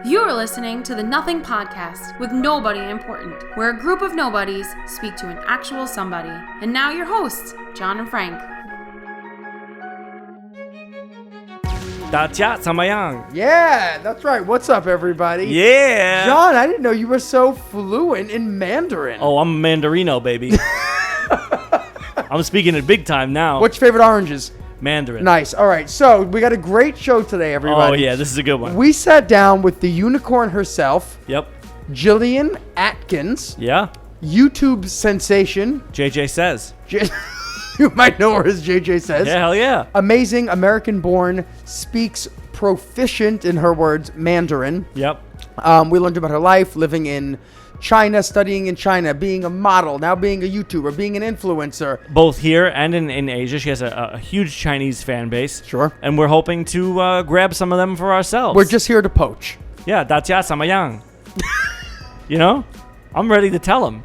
You're listening to the Nothing Podcast with Nobody Important, where a group of nobodies speak to an actual somebody. And now your hosts, John and Frank. 大家怎么样? Yeah, that's right. What's up, everybody? Yeah. John, I didn't know you were so fluent in Mandarin. Oh, I'm a Mandarino, baby. I'm speaking it big time now. What's your favorite oranges? Mandarin. Nice. All right. So we got a great show today, everybody. Oh, yeah. This is a good one. We sat down with the unicorn herself. Yep. Jillian Atkins. Yeah. YouTube sensation. JJ Says. You might know her as JJ Says. Yeah, hell yeah. Amazing American-born, speaks proficient, in her words, Mandarin. Yep. We learned about her life, living in China, studying in China, being a model, now being a YouTuber, being an influencer. Both here and in Asia. She has a huge Chinese fan base. Sure. And we're hoping to grab some of them for ourselves. We're just here to poach. Yeah, 大家怎么样? You know? I'm ready to tell them.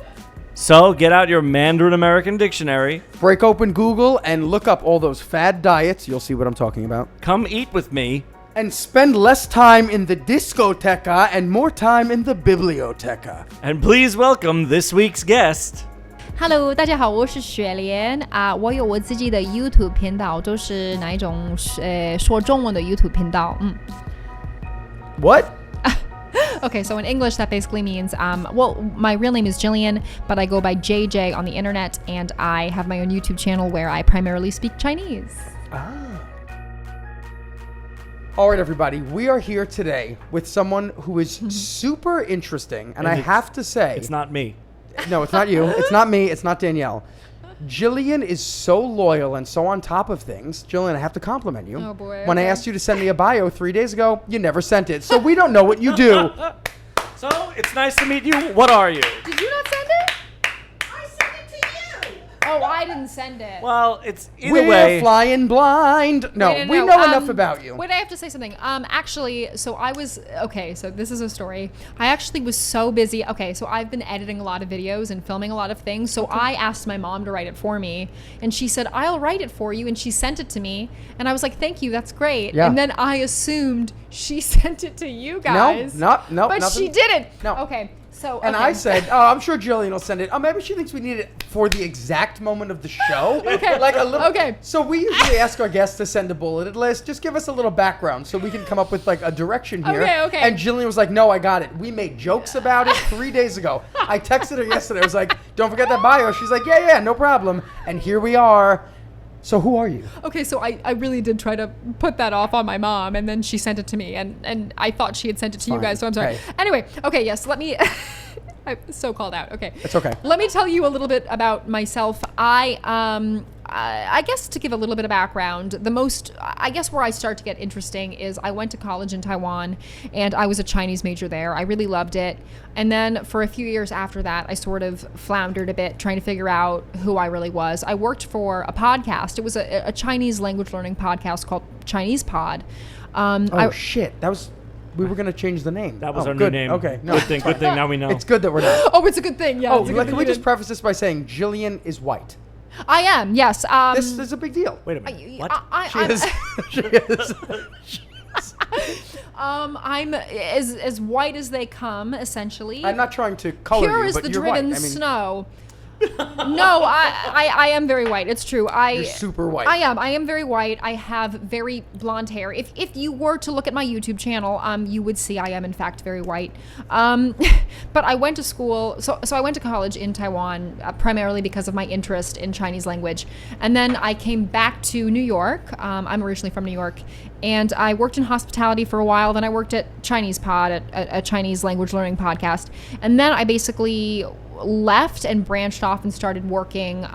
So get out your Mandarin American dictionary. Break open Google and look up all those fad diets. You'll see what I'm talking about. Come eat with me. And spend less time in the discoteca and more time in the biblioteca. And please welcome this week's guest. Hello， 大家好，我是雪莲啊，我有我自己的 YouTube 频道，就是哪一种说中文的 YouTube 频道。What? Okay, so in English that basically means, well, my real name is Jillian, but I go by JJ on the internet, and I have my own YouTube channel where I primarily speak Chinese. All right, everybody, we are here today with someone who is super interesting, and I have to say... It's not me. No, it's not you. It's not me. It's not Danielle. Jillian is so loyal and so on top of things. Jillian, I have to compliment you. Oh, boy. When I okay. asked you to send me a bio 3 days ago, you never sent it. So we don't know what you do. So, it's nice to meet you. What are you? Did you not send it? I sent it to you. Oh, I didn't send it. Well, it's either We're way. flying blind. No, we know enough about you. Wait, I have to say something. Actually, so I was, okay, so this is a story. I actually was so busy. Okay, so I've been editing a lot of videos and filming a lot of things. So I asked my mom to write it for me. And she said, I'll write it for you. And she sent it to me. And I was like, thank you, that's great. Yeah. And then I assumed she sent it to you guys. No, But nothing. she didn't. No. Okay. So, And okay. I said, oh, I'm sure Jillian will send it. Oh, maybe she thinks we need it for the exact moment of the show. Okay. Like a little. Okay. So we usually ask our guests to send a bulleted list. Just give us a little background so we can come up with like a direction here. Okay. And Jillian was like, no, I got it. We made jokes about it 3 days ago. I texted her yesterday. I was like, don't forget that bio. She's like, yeah, no problem. And here we are. So who are you? Okay, so I really did try to put that off on my mom, and then she sent it to me, and I thought she had sent it to you Fine. guys, so I'm sorry. Hey. Anyway, okay, yes, let me... I'm so called out. Okay. It's okay. Let me tell you a little bit about myself. I guess to give a little bit of background, I guess where I start to get interesting is I went to college in Taiwan, and I was a Chinese major there. I really loved it. And then for a few years after that, I sort of floundered a bit trying to figure out who I really was. I worked for a podcast. It was a Chinese language learning podcast called Chinese Pod. Shit. We were going to change the name. That was our good. new name. Okay. No, Good thing. Now we know. It's good that we're not. Oh, it's a good thing. Yeah. Oh, it's a good can thing we you just didn't- preface this by saying Jillian is white? I am. Yes. This is a big deal. Wait a minute. What? She is. I'm as white as they come, essentially. I'm not trying to color Pure you, as but the you're driven white. I mean, snow. No, I am very white. It's true. You're super white. I am very white. I have very blonde hair. If you were to look at my YouTube channel, you would see I am in fact very white. But I went to school, so I went to college in Taiwan primarily because of my interest in Chinese language, and then I came back to New York. I'm originally from New York, and I worked in hospitality for a while. Then I worked at Chinese Pod, a Chinese language learning podcast, and then I basically left and branched off and started working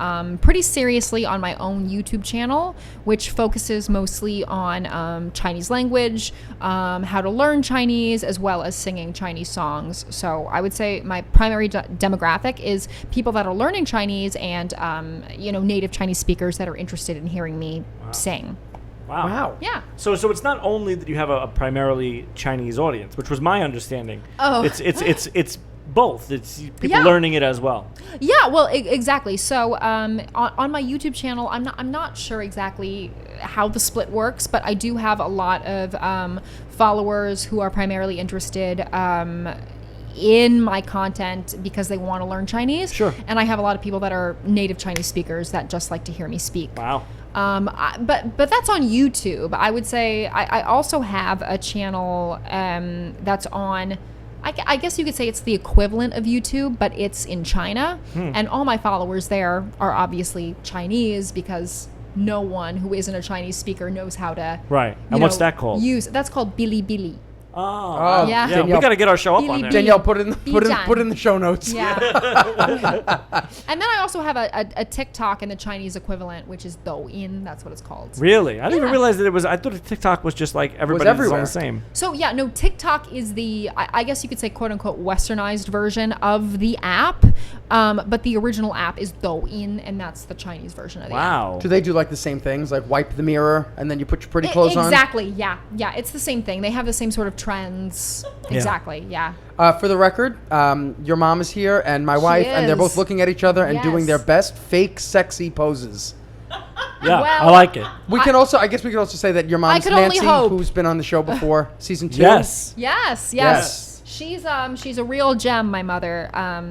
pretty seriously on my own YouTube channel, which focuses mostly on Chinese language, how to learn Chinese, as well as singing Chinese songs. So I would say my primary demographic is people that are learning Chinese and native Chinese speakers that are interested in hearing me sing. Wow. Yeah. So it's not only that you have a primarily Chinese audience, which was my understanding. Oh. It's both. It's people learning it as well. Yeah, well, exactly. So on my YouTube channel, I'm not sure exactly how the split works, but I do have a lot of followers who are primarily interested in my content because they want to learn Chinese. Sure. And I have a lot of people that are native Chinese speakers that just like to hear me speak. Wow. But that's on YouTube. I would say I also have a channel that's on, I guess you could say it's the equivalent of YouTube, but it's in China. And all my followers there are obviously Chinese because no one who isn't a Chinese speaker knows how to Right. And what's that called? That's called Bilibili. Oh, Yeah. yeah. We got to get our show up on there. Danielle, put it in the show notes. Yeah. And then I also have a TikTok and the Chinese equivalent, which is Douyin. That's what it's called. Really? I didn't even realize that it was. I thought TikTok was just like everybody was on the same. So yeah, no, TikTok is the, I guess you could say, quote unquote, westernized version of the app. But the original app is Douyin, and that's the Chinese version of the app. Wow. Do they do like the same things, like wipe the mirror and then you put your pretty clothes on? Exactly. Yeah. Yeah. It's the same thing. They have the same sort of trends. Exactly. Yeah. For the record, your mom is here and my wife, and they're both is. looking at each other and doing their Yes. best fake sexy poses. Yeah, Well, I like it. We can also, I guess we could also say that your mom's could only Nancy, hope. who's been on the show before, season 2. Yes. Yes. Yes. She's a real gem, my mother.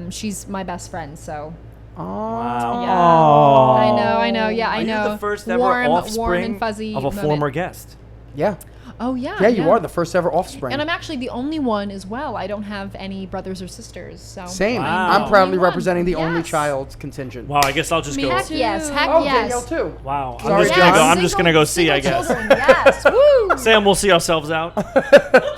She's my best friend, so. Oh. Wow. Yeah. Oh. I know. Yeah, I Are know. you the first ever warm offspring and fuzzy of a moment. former guest? Yeah. Oh yeah. Yeah, you are the first ever offspring. And I'm actually the only one as well. I don't have any brothers or sisters. So Same. Wow. I'm proudly Only one. representing the only Yes. child contingent. Wow, I guess I'll just go. Heck yes. Heck Oh, yes. Danielle too. Wow. Sorry, I'm just gonna go see, I Single guess. children, yes. Woo. Sam, we'll see ourselves out.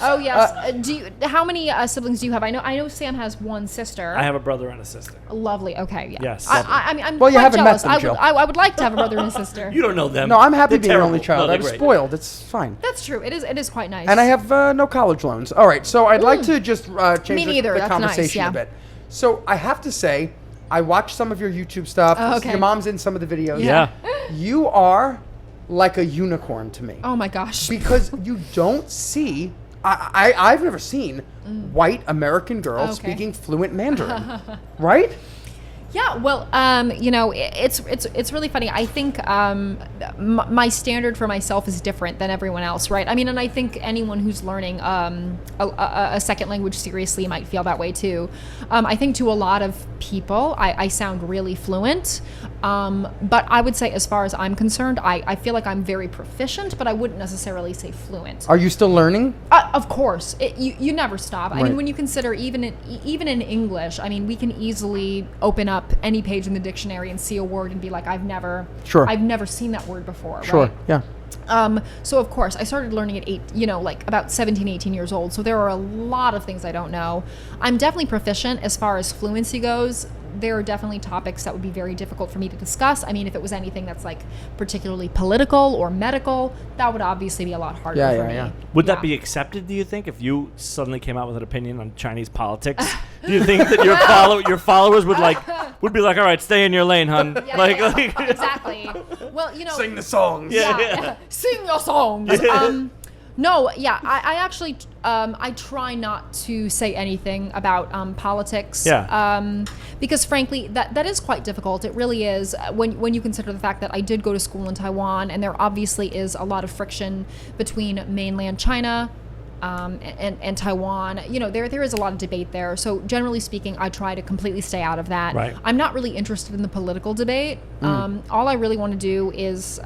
Oh yes. How many siblings do you have? I know Sam has one sister. I have a brother and a sister. Lovely. Okay. Yeah. Yes, I mean, I'm Well, you quite haven't met jealous. them, I Jill. would, I would like to have a brother and a sister. You don't know them. No, I'm happy They're being an only terrible. child. No, I'm they're great. spoiled. It's fine. That's true. It is quite nice. And I have no college loans. All right, so I'd like to just change Me neither. the That's conversation nice, yeah. a bit. So I have to say, I watched some of your YouTube stuff. Oh, okay. Your mom's in some of the videos. Yeah. You are like a unicorn to me. Oh my gosh. Because you don't see, I've never seen white American girls Okay. speaking fluent Mandarin, right? Yeah, well, it's really funny. I think my standard for myself is different than everyone else, right? I mean, and I think anyone who's learning a second language seriously might feel that way too. I think to a lot of people, I sound really fluent, but I would say, as far as I'm concerned, I feel like I'm very proficient, but I wouldn't necessarily say fluent. Are you still learning? Of course, you never stop. I Right. mean, when you consider even in English, I mean, we can easily open up any page in the dictionary and see a word and be like, I've never seen that word before. Sure, Right? yeah. So of course I started learning at like about 17, 18 years old. So there are a lot of things I don't know. I'm definitely proficient as far as fluency goes. There are definitely topics that would be very difficult for me to discuss. I mean, if it was anything that's like particularly political or medical, that would obviously be a lot harder for me. Yeah. Would that be accepted, do you think, if you suddenly came out with an opinion on Chinese politics? Do you think that your followers would be like, all right, stay in your lane, hun? Yeah, exactly. Well, Sing the songs. Yeah. Sing your songs. No, yeah, I actually I try not to say anything about politics. Yeah. Because frankly, that is quite difficult. It really is when you consider the fact that I did go to school in Taiwan, and there obviously is a lot of friction between mainland China and Taiwan. There is a lot of debate there. So generally speaking, I try to completely stay out of that. Right. I'm not really interested in the political debate. All I really want to do is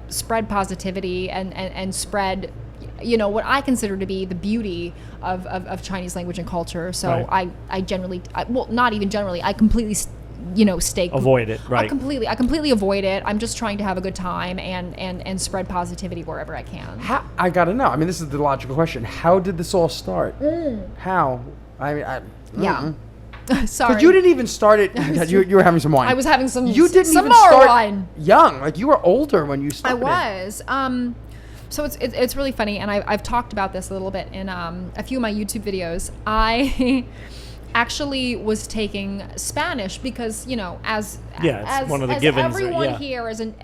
spread positivity and spread what I consider to be the beauty of Chinese language and culture. So Right. I generally, not even generally, I completely stay Avoid it, right. I completely avoid it. I'm just trying to have a good time and spread positivity wherever I can. I gotta know. I mean, this is the logical question. How did this all start? How? Yeah. Sorry. Because you didn't even start it. You were having some wine. I was having some. You didn't some even more start wine. young. Like you were older when you I started. was. So it's really funny, and I've talked about this a little bit in a few of my YouTube videos. actually was taking Spanish because, you know, as one of the givens. Everyone here as an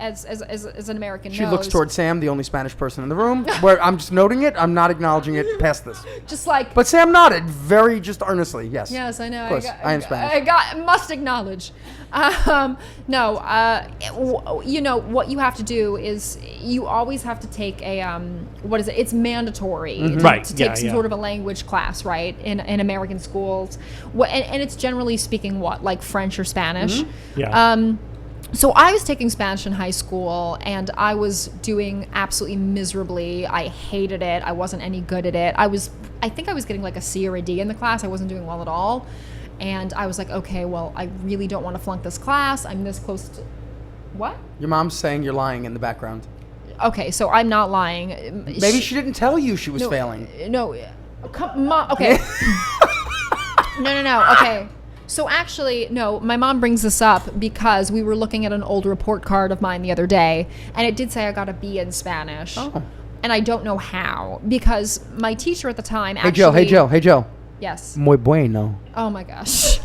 American She knows. looks toward Sam, the only Spanish person in the room. Where I'm just noting it. I'm not acknowledging it past this. Just like. But Sam nodded very just earnestly. Yes. Yes, I know. Of course, I am Spanish. Must acknowledge. You know, what you have to do is you always have to take a, what is it? It's mandatory to take some sort of a language class, right? In American schools. And it's generally speaking what? Like French or Spanish? Yeah. So I was taking Spanish in high school, and I was doing absolutely miserably. I hated it. I wasn't any good at it. I think I was getting like a C or a D in the class. I wasn't doing well at all. And I was like, okay, well, I really don't want to flunk this class. I'm this close to... What? Your mom's saying you're lying in the background. Okay, so I'm not lying. Maybe she didn't tell you she was failing. No. Mom, okay. No. Okay. So actually, no, my mom brings this up because we were looking at an old report card of mine the other day, and it did say I got a B in Spanish. Oh. And I don't know how, because my teacher at the time actually... Hey, Joe. Yes. Muy bueno. Oh, my gosh.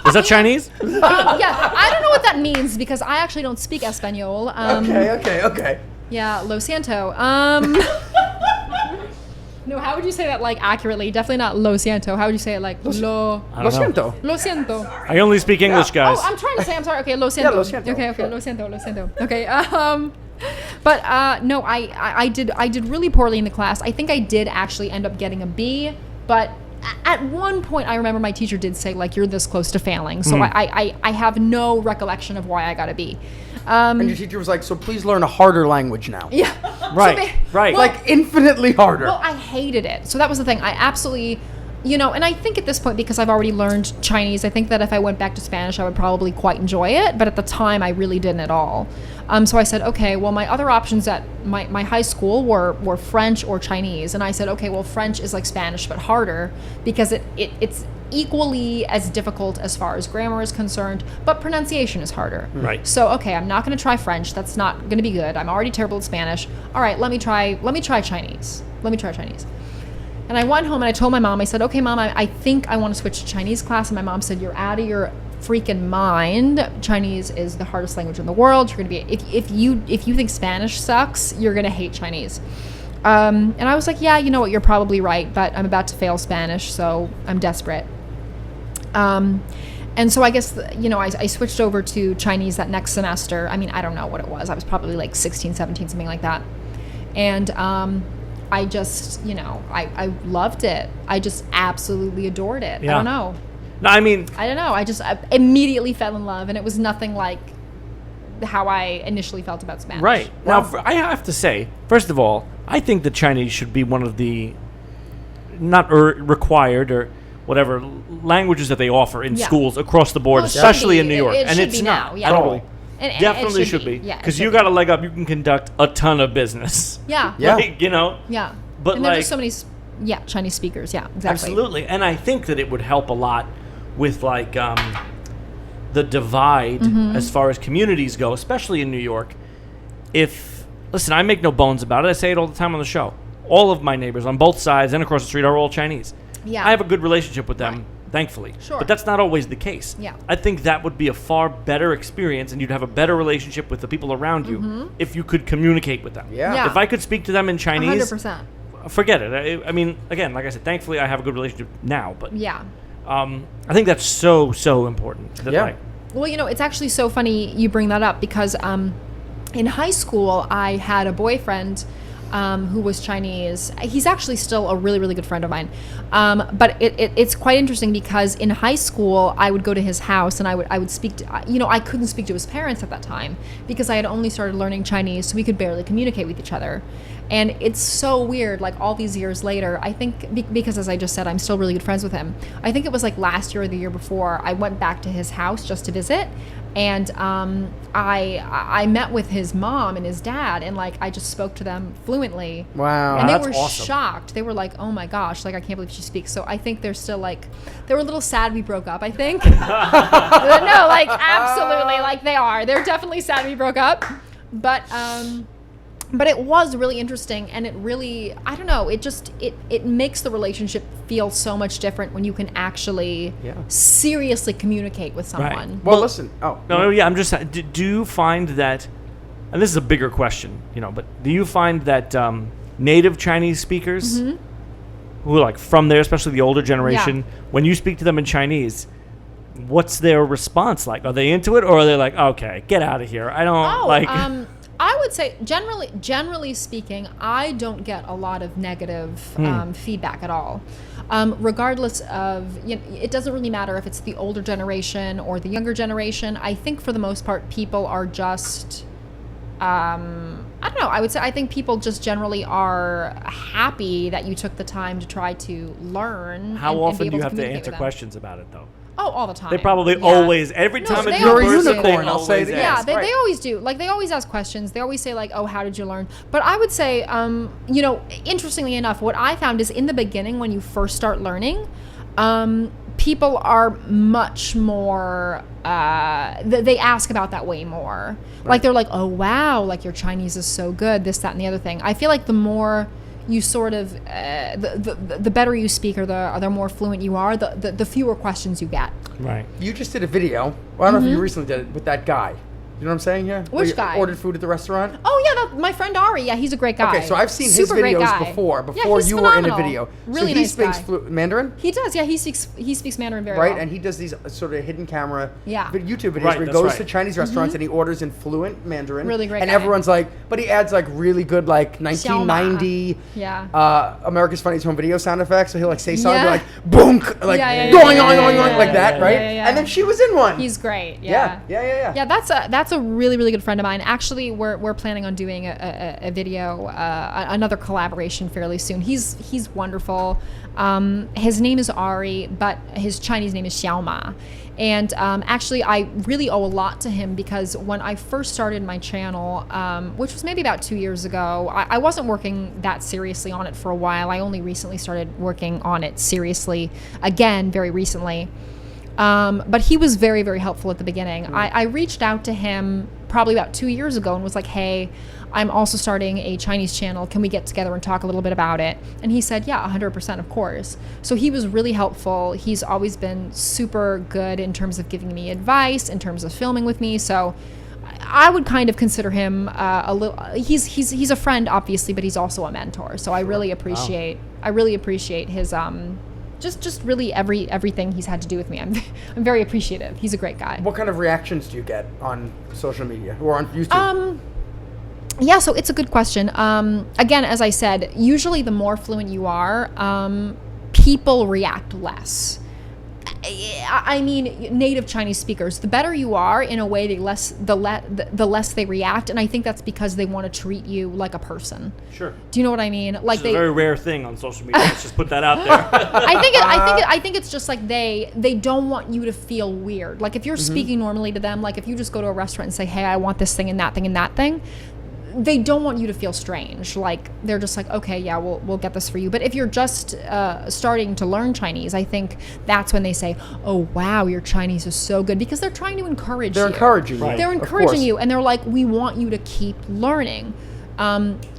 Is that Chinese? Yeah, I don't know what that means because I actually don't speak Espanol. Okay. Yeah, lo siento. No, how would you say that like accurately? Definitely not lo siento. How would you say it like I don't know. Lo siento. I only speak English, guys. Oh, I'm trying to say I'm sorry. Okay, lo siento. Yeah, lo siento. Okay, lo siento. Okay, but no, I did really poorly in the class. I think I did actually end up getting a B, but at one point I remember my teacher did say like you're this close to failing. So I have no recollection of why I got a B. And your teacher was like, so please learn a harder language now. Yeah. Right. Well, like infinitely harder. Well, I hated it. So that was the thing. I absolutely, you know, and I think at this point, because I've already learned Chinese, I think that if I went back to Spanish, I would probably quite enjoy it. But at the time, I really didn't at all. So I said, okay, well, my other options at my high school were French or Chinese. And I said, okay, well, French is like Spanish, but harder because it's equally as difficult as far as grammar is concerned, but pronunciation is harder. Right. So, okay, I'm not going to try French. That's not going to be good. I'm already terrible at Spanish. All right, let me try Chinese. And I went home and I told my mom, I said, okay, Mom, I think I want to switch to Chinese class. And my mom said, you're out of your freaking mind. Chinese is the hardest language in the world. You're going to be, if you think Spanish sucks, you're going to hate Chinese. And I was like, yeah, you know what, you're probably right, but I'm about to fail Spanish, so I'm desperate. And so I guess, you know, I switched over to Chinese that next semester. I mean, I don't know what it was. I was probably like 16, 17, something like that. And I just, you know, I loved it. I just absolutely adored it. Yeah. I don't know. No, I mean... I don't know. I immediately fell in love, and it was nothing like how I initially felt about Spanish. Right. Now, I have to say, first of all, I think the Chinese should be one of the not required or whatever languages that they offer in schools across the board, especially in New York. And it's not now, yeah. at all. And Definitely it should be. Yeah, because you got a leg up, you can conduct a ton of business. Yeah. Like, you know? Yeah. But and like, there's so many, Chinese speakers. Yeah, exactly. Absolutely. And I think that it would help a lot with like the divide as far as communities go, especially in New York. Listen, I make no bones about it. I say it all the time on the show. All of my neighbors on both sides and across the street are all Chinese. Yeah. I have a good relationship with them, thankfully. Sure. But that's not always the case. Yeah. I think that would be a far better experience, and you'd have a better relationship with the people around you if you could communicate with them. Yeah. If I could speak to them in Chinese, 100%. forget it. I mean, again, like I said, thankfully I have a good relationship now. But Yeah. I think that's so important. That, like, Well, you know, it's actually so funny you bring that up because in high school I had a boyfriend who was Chinese. He's actually still a really, really good friend of mine. But it's quite interesting because in high school I would go to his house and I would speak to, you know, I couldn't speak to his parents at that time because I had only started learning Chinese, so we could barely communicate with each other. And it's so weird, like all these years later, I think, because as I just said, I'm still really good friends with him. I think it was like last year or the year before, I went back to his house just to visit. And I met with his mom and his dad, and like I just spoke to them fluently. Wow. And they that's were awesome. shocked. They were like, "Oh my gosh, like I can't believe she speaks." So I think they're still like, they were a little sad we broke up, I think. No, like absolutely, like they are. They're definitely sad we broke up. But But it was really interesting, and it really, I don't know, it makes the relationship feel so much different when you can actually seriously communicate with someone. Right. Well, listen. Oh. No, yeah, I'm just do you find that, and this is a bigger question, but do you find that native Chinese speakers who are like from there, especially the older generation, when you speak to them in Chinese, what's their response like? Are they into it, or are they like, okay, get out of here? I don't I would say generally speaking, I don't get a lot of negative feedback at all. Regardless of, it doesn't really matter if it's the older generation or the younger generation. I think for the most part, people are just, I don't know, I think people just generally are happy that you took the time to try to learn. How often do you have to communicate answer with them. questions about it, though? Oh, all the time. They probably always, every time they it's your always person, do. they I'll say always that. Yeah, ask. they always do. Like, they always ask questions. They always say, like, oh, how did you learn? But I would say, interestingly enough, what I found is in the beginning when you first start learning, people are much more, they ask about that way more. Right. Like, they're like, oh, wow, like, your Chinese is so good, this, that, and the other thing. I feel like the more you sort of, the better you speak or the more fluent you are, the fewer questions you get. Right. You just did a video. Well, I don't know if you recently did it with that guy. You know what I'm saying here? Which guy? Ordered food at the restaurant? Oh, yeah, my friend Ari. Yeah, he's a great guy. Okay, so I've seen Super his great videos guy. before he's you were in a phenomenal. video. Really so he nice speaks guy. Mandarin? He does, yeah. He speaks Mandarin very Right, well. and he does these sort of hidden camera Yeah. YouTube videos Right, where he that's goes right. to Chinese restaurants and he orders in fluent Mandarin. Really great And guy. everyone's like, but he adds like really good like 1990 America's Funniest Home Video sound effects. So he'll like say something like boonk, like going on like that, right? And then she was in one. He's great. Yeah. Yeah, that's a really, really good friend of mine. Actually, we're planning on doing a video, another collaboration fairly soon. He's wonderful. His name is Ari, but his Chinese name is Xiaoma. And actually, I really owe a lot to him because when I first started my channel, which was maybe about 2 years ago, I wasn't working that seriously on it for a while. I only recently started working on it seriously again, very recently. But he was very, very helpful at the beginning. I reached out to him probably about 2 years ago and was like, hey, I'm also starting a Chinese channel. Can we get together and talk a little bit about it? And he said, yeah, 100%, of course. So he was really helpful. He's always been super good in terms of giving me advice, in terms of filming with me. So I would kind of consider him a little, he's a friend, obviously, but he's also a mentor. So I really appreciate, his, just really everything he's had to do with me. I'm very appreciative. He's a great guy. What kind of reactions do you get on social media or on YouTube? Yeah, so it's a good question. Again, as I said, usually the more fluent you are, people react less. I mean, native Chinese speakers, the better you are in a way, the less they react, and I think that's because they want to treat you like a person. Sure. Do you know what I mean? Like, it's a very rare thing on social media. Let's just put that out there. I think it's just like they don't want you to feel weird. Like, if you're speaking normally to them, like if you just go to a restaurant and say, hey, I want this thing and that thing and that thing, they don't want you to feel strange. Like, they're just like, okay, yeah, we'll get this for you. But if you're just starting to learn Chinese, I think that's when they say, oh, wow, your Chinese is so good, because they're trying to encourage you. They're encouraging you. Right. They're encouraging you, and they're like, we want you to keep learning.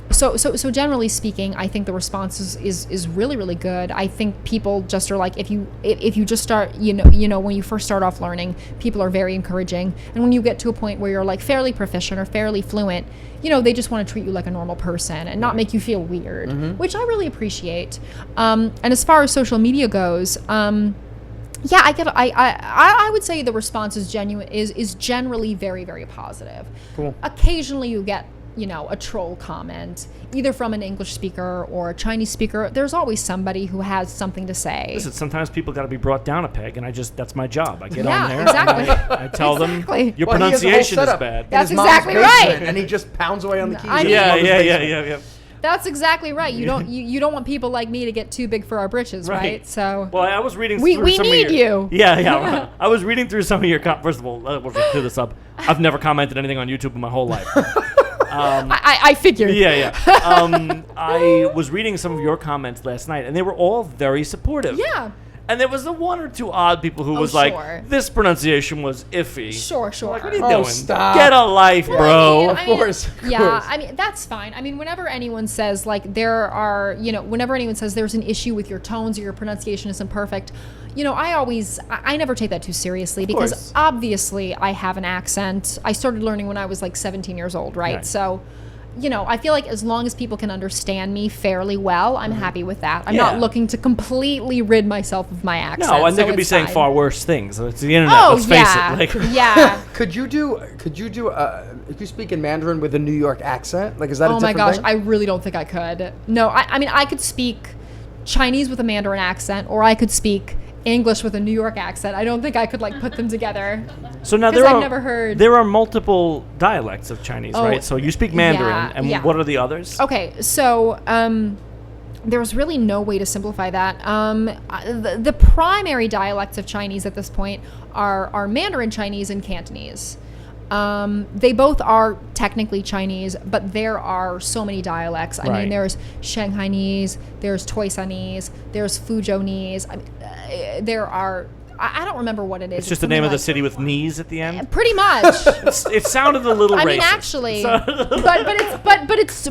So generally speaking, I think the response is really, really good. I think people just are like, if you just start, when you first start off learning, people are very encouraging. And when you get to a point where you're like fairly proficient or fairly fluent, they just want to treat you like a normal person and not make you feel weird, which I really appreciate. And as far as social media goes, yeah, I would say the response is generally very, very positive. Cool. Occasionally you get, a troll comment, either from an English speaker or a Chinese speaker. There's always somebody who has something to say. Listen, sometimes people got to be brought down a peg, and that's my job. I get Yeah, on there, exactly. and I tell them, your Well, he has a whole pronunciation is setup bad. in That's his mom's exactly basement, right. And he just pounds away on the keys. I in mean- his mother's basement. Yeah. That's exactly right. You don't want people like me to get too big for our britches, right? So well, I was reading we through some need of your, you. Yeah. I was reading through some of your first of all, we'll just clear this up. I've never commented anything on YouTube in my whole life. I figured. Yeah. I was reading some of your comments last night, and they were all very supportive. Yeah. And there was the one or two odd people who was like, this pronunciation was iffy. Sure. Like, what are you doing? Stop. Get a life, bro. Of course. Yeah, I mean, that's fine. I mean, whenever anyone says, like, whenever anyone says there's an issue with your tones or your pronunciation isn't perfect, I never take that too seriously because obviously I have an accent. I started learning when I was like 17 years old, right? So, I feel like as long as people can understand me fairly well, I'm happy with that. I'm not looking to completely rid myself of my accent. No, and they could be saying far worse things. It's the internet. Let's face it. Could you speak in Mandarin with a New York accent? Like, is that a different thing? Oh my gosh, I really don't think I could. No, I mean, I could speak Chinese with a Mandarin accent, or I could speak English with a New York accent. I don't think I could like put them together. So now I've never heard. There are multiple dialects of Chinese, right? So you speak Mandarin, and what are the others? Okay, so there's really no way to simplify that. The primary dialects of Chinese at this point are Mandarin Chinese and Cantonese. They both are technically Chinese, but there are so many dialects. I mean, there's Shanghainese, there's Toisanese, there's Fuzhounese. There are, I don't remember what it is. It's just the name of the city with knees at the end? Pretty much. It sounded a little racist. I mean, actually,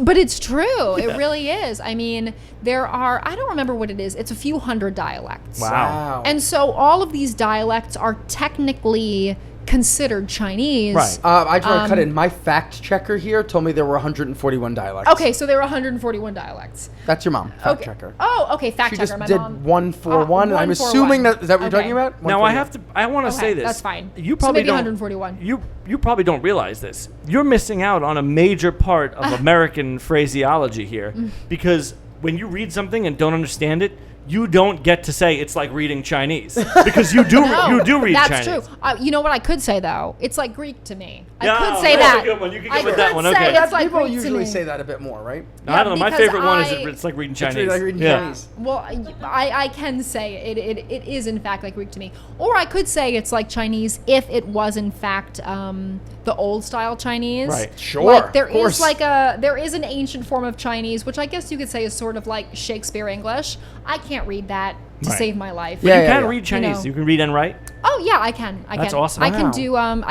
but it's true. It really is. I mean, there are, I don't remember what it is. It's a few hundred dialects. Wow. And so all of these dialects are technically considered Chinese. Right. I just want to cut in. My fact checker here told me there were 141 dialects. Okay, so there were 141 dialects. That's your mom, fact checker. Oh, okay, fact she checker. Just my did mom. 141. And I'm assuming that is that what you're talking about? Now I want to say this. That's fine. You probably so maybe 141. You probably don't realize this. You're missing out on a major part of American phraseology here, because when you read something and don't understand it, you don't get to say it's like reading Chinese, because you do read Chinese. That's true. You know what I could say though? It's like Greek to me. I Yeah, could say that's that. a good one. You can go with that one. Okay. It's like People Greek usually to me. say that a bit more, right? No, I don't know. My because favorite one is it's like reading Chinese. It's like reading Chinese. Well, I can say it is in fact like Greek to me. Or I could say it's like Chinese if it was in fact the old style Chinese. Right. Sure. Like there is an ancient form of Chinese, which I guess you could say is sort of like Shakespeare English. I can't read that to save my life. But you can read Chinese. You can read and write. Oh yeah, I can. That's awesome. I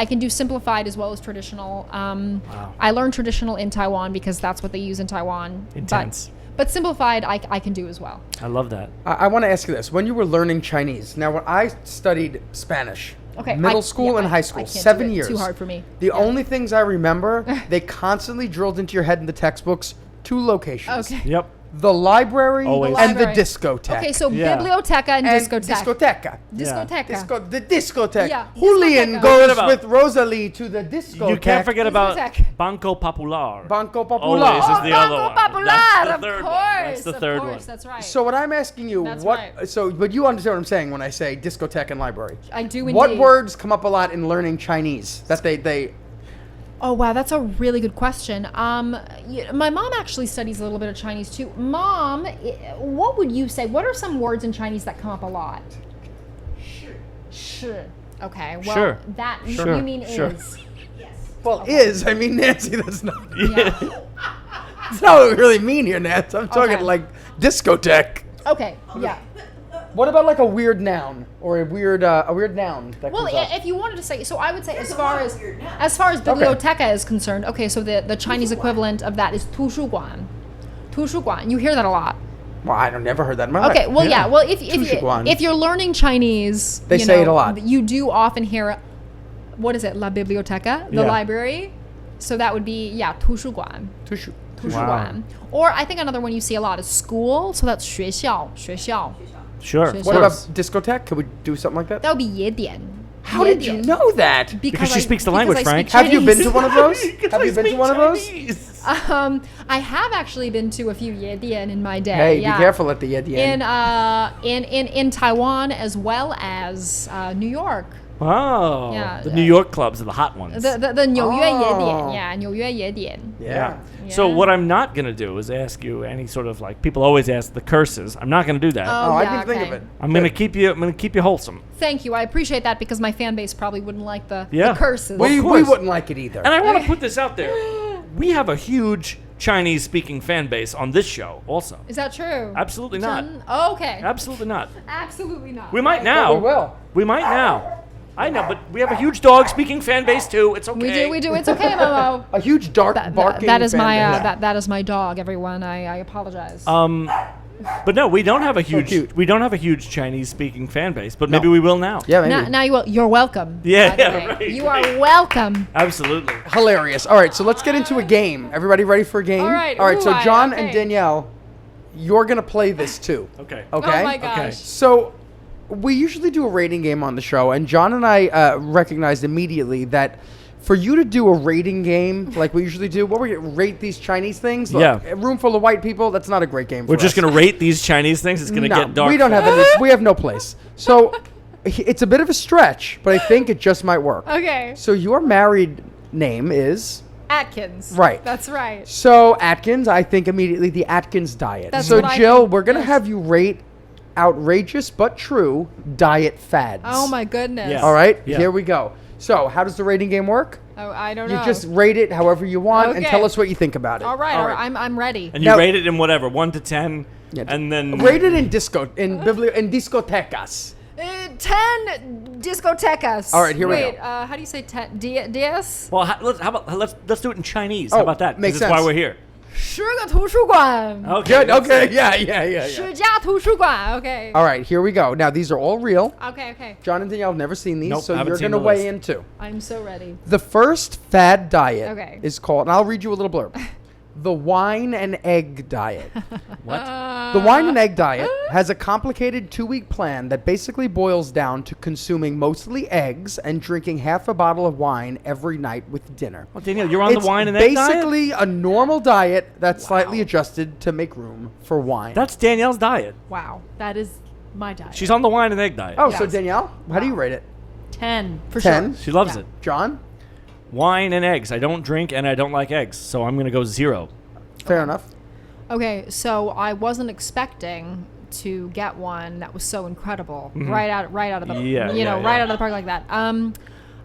can do simplified as well as traditional. I learned traditional in Taiwan because that's what they use in Taiwan. Intense. But simplified, I can do as well. I love that. I want to ask you this: when you were learning Chinese, now when I studied Spanish, middle school and high school, 7 years. Too hard for me. The only things I remember, they constantly drilled into your head in the textbooks: 2 locations. Okay. Yep. The library Always. and the discotheque. Okay, so biblioteca and discotheque. Discoteca. Discoteca. The discotheque. Yeah. Julian Discoteca. goes with Rosalie to the discotheque. You can't forget about Discotheque. Banco Popular. Banco Popular. Always is the other Banco one. Popular, That's the of third course. one. That's the third Of one. course, that's right. So what I'm asking you, That's what? right. So, but you understand what I'm saying when I say discotheque and library. I do indeed. What words come up a lot in learning Chinese that they? Oh wow, that's a really good question. My mom actually studies a little bit of Chinese too. Mom, what would you say? What are some words in Chinese that come up a lot? Shi. Okay. Well, Sure. that Sure. you mean Sure. is. Well, I mean, Nancy, that's not. Yeah. That's not what we really mean here, Nancy. I'm talking Okay. like discotheque. Okay. Yeah. What about like a weird noun or a weird noun that Well, comes up? if you wanted to say, so I would say as far as biblioteca is concerned, okay, so the Chinese equivalent of that is 图书馆. 图书馆. You hear that a lot. Well, I never heard that in my life. Okay, well, yeah. Well, 图书馆. if you're learning Chinese, They say it a lot. You do often hear, what is it, la biblioteca, the Yeah. library. So that would be 图书馆. 图书. 图书馆. Or I think another one you see a lot is school. So that's 学校. Sure. Sure. What about discotheque? Could we do something like that? That would be 夜店. How did you know that? Because she speaks the language, Frank. Have you been to one of those? Have you been to one of those? I have actually been to a few 夜店 in my day. Hey, yeah. be careful at the end. In Taiwan as well as New York. Oh. Yeah, The New York clubs are the hot ones. The 纽约夜店. Oh. Yeah, 纽约夜店. Yeah. So Yeah. what I'm not going to do is ask you any sort of like, people always ask the curses. I'm not going to do that. Oh, I yeah, didn't think okay. of it. I'm going to keep you wholesome. Thank you. I appreciate that because my fan base probably wouldn't like the Yeah. curses. We course. wouldn't like it either. And I want to put this out there. We have a huge Chinese-speaking fan base on this show also. Is that true? Absolutely not. Oh, okay. Absolutely not. Absolutely not. We might now. But we will. We might now. I know, but we have a huge dog-speaking fan base too. It's okay. We do. It's okay, Momo. A huge barking. That is fan my base. that is my dog. Everyone, I apologize. But no, we don't have a huge cute. we don't have a huge Chinese-speaking fan base, but maybe we will now. Yeah, maybe. Now you will. You're welcome. Yeah, by the way. right. You are welcome. Absolutely. Hilarious. All right, so let's get into a game. Everybody ready for a game? All right. All right. Ooh, So John okay. and Danielle, you're gonna play this too. Okay. Okay. Oh my gosh. Okay. So we usually do a rating game on the show, and John and I recognized immediately that for you to do a rating game like we usually do, what we rate these Chinese things? Look, Yeah. a room full of white people, that's not a great game for We're just us. going to rate these Chinese things. It's going to get dark. We don't have any. We have no place. So it's a bit of a stretch, but I think it just might work. Okay. So your married name is... Atkins. Right. That's right. So Atkins, I think immediately the Atkins diet. That's So what I Jill, think, we're going to yes. have you rate outrageous but true diet fads. Oh my goodness. Yeah. All right, Yeah. here we go. So how does the rating game work? Oh, I don't You know. just rate it however you want and Okay. tell us what you think about it. All right. I'm ready. And you Now- rate it in whatever, 1 to 10, Yeah, and then... Rate it in discotecas. 10 discotecas. All right, here we Wait, go. how do you say 10? DS? Well, let's do it in Chinese. Oh, How about that? 'Cause makes it's why sense. we're here. 10个图书馆. Okay. Good, that's okay, it. yeah. 10家图书馆. Okay. All right, here we go. Now, these are all real. Okay. John and Danielle have never seen these, Nope, so haven't you're seen going to the weigh list. in too. I'm so ready. The first fad diet Okay. is called, and I'll read you a little blurb, the wine and egg diet. What? The wine and egg diet has a complicated 2-week plan that basically boils down to consuming mostly eggs and drinking half a bottle of wine every night with dinner. Well, Danielle, you're on the wine and egg diet? basically a normal diet that's slightly adjusted to make room for wine. That's Danielle's diet. Wow, that is my diet. She's on the wine and egg diet. oh, so Yes. Danielle, how do you rate it? 10 for 10? sure. She loves Yeah. it. John? Wine and eggs. I don't drink and I don't like eggs, so I'm going to go 0. Fair enough. Okay, so I wasn't expecting to get one that was so incredible right out of the Yeah, right yeah, out of the park like that. I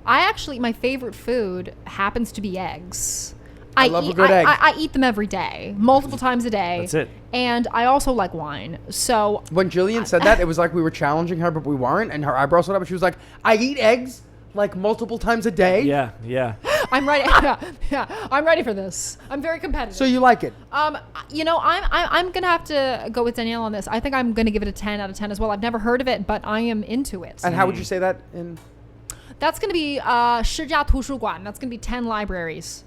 actually, my favorite food happens to be eggs. I love a good egg. I eat them every day, multiple times a day. That's it. And I also like wine. So When Jillian said that, it was like we were challenging her, but we weren't, and her eyebrows went up, and she was like, I eat eggs like multiple times a day. Yeah. I'm ready. Yeah, I'm ready for this. I'm very competitive. So you like it? You know, I'm gonna have to go with Danielle on this. I think I'm gonna give it a 10 out of 10 as well. I've never heard of it, but I am into it. And how would you say that in... That's gonna be 10家图书馆. That's gonna be 10 libraries.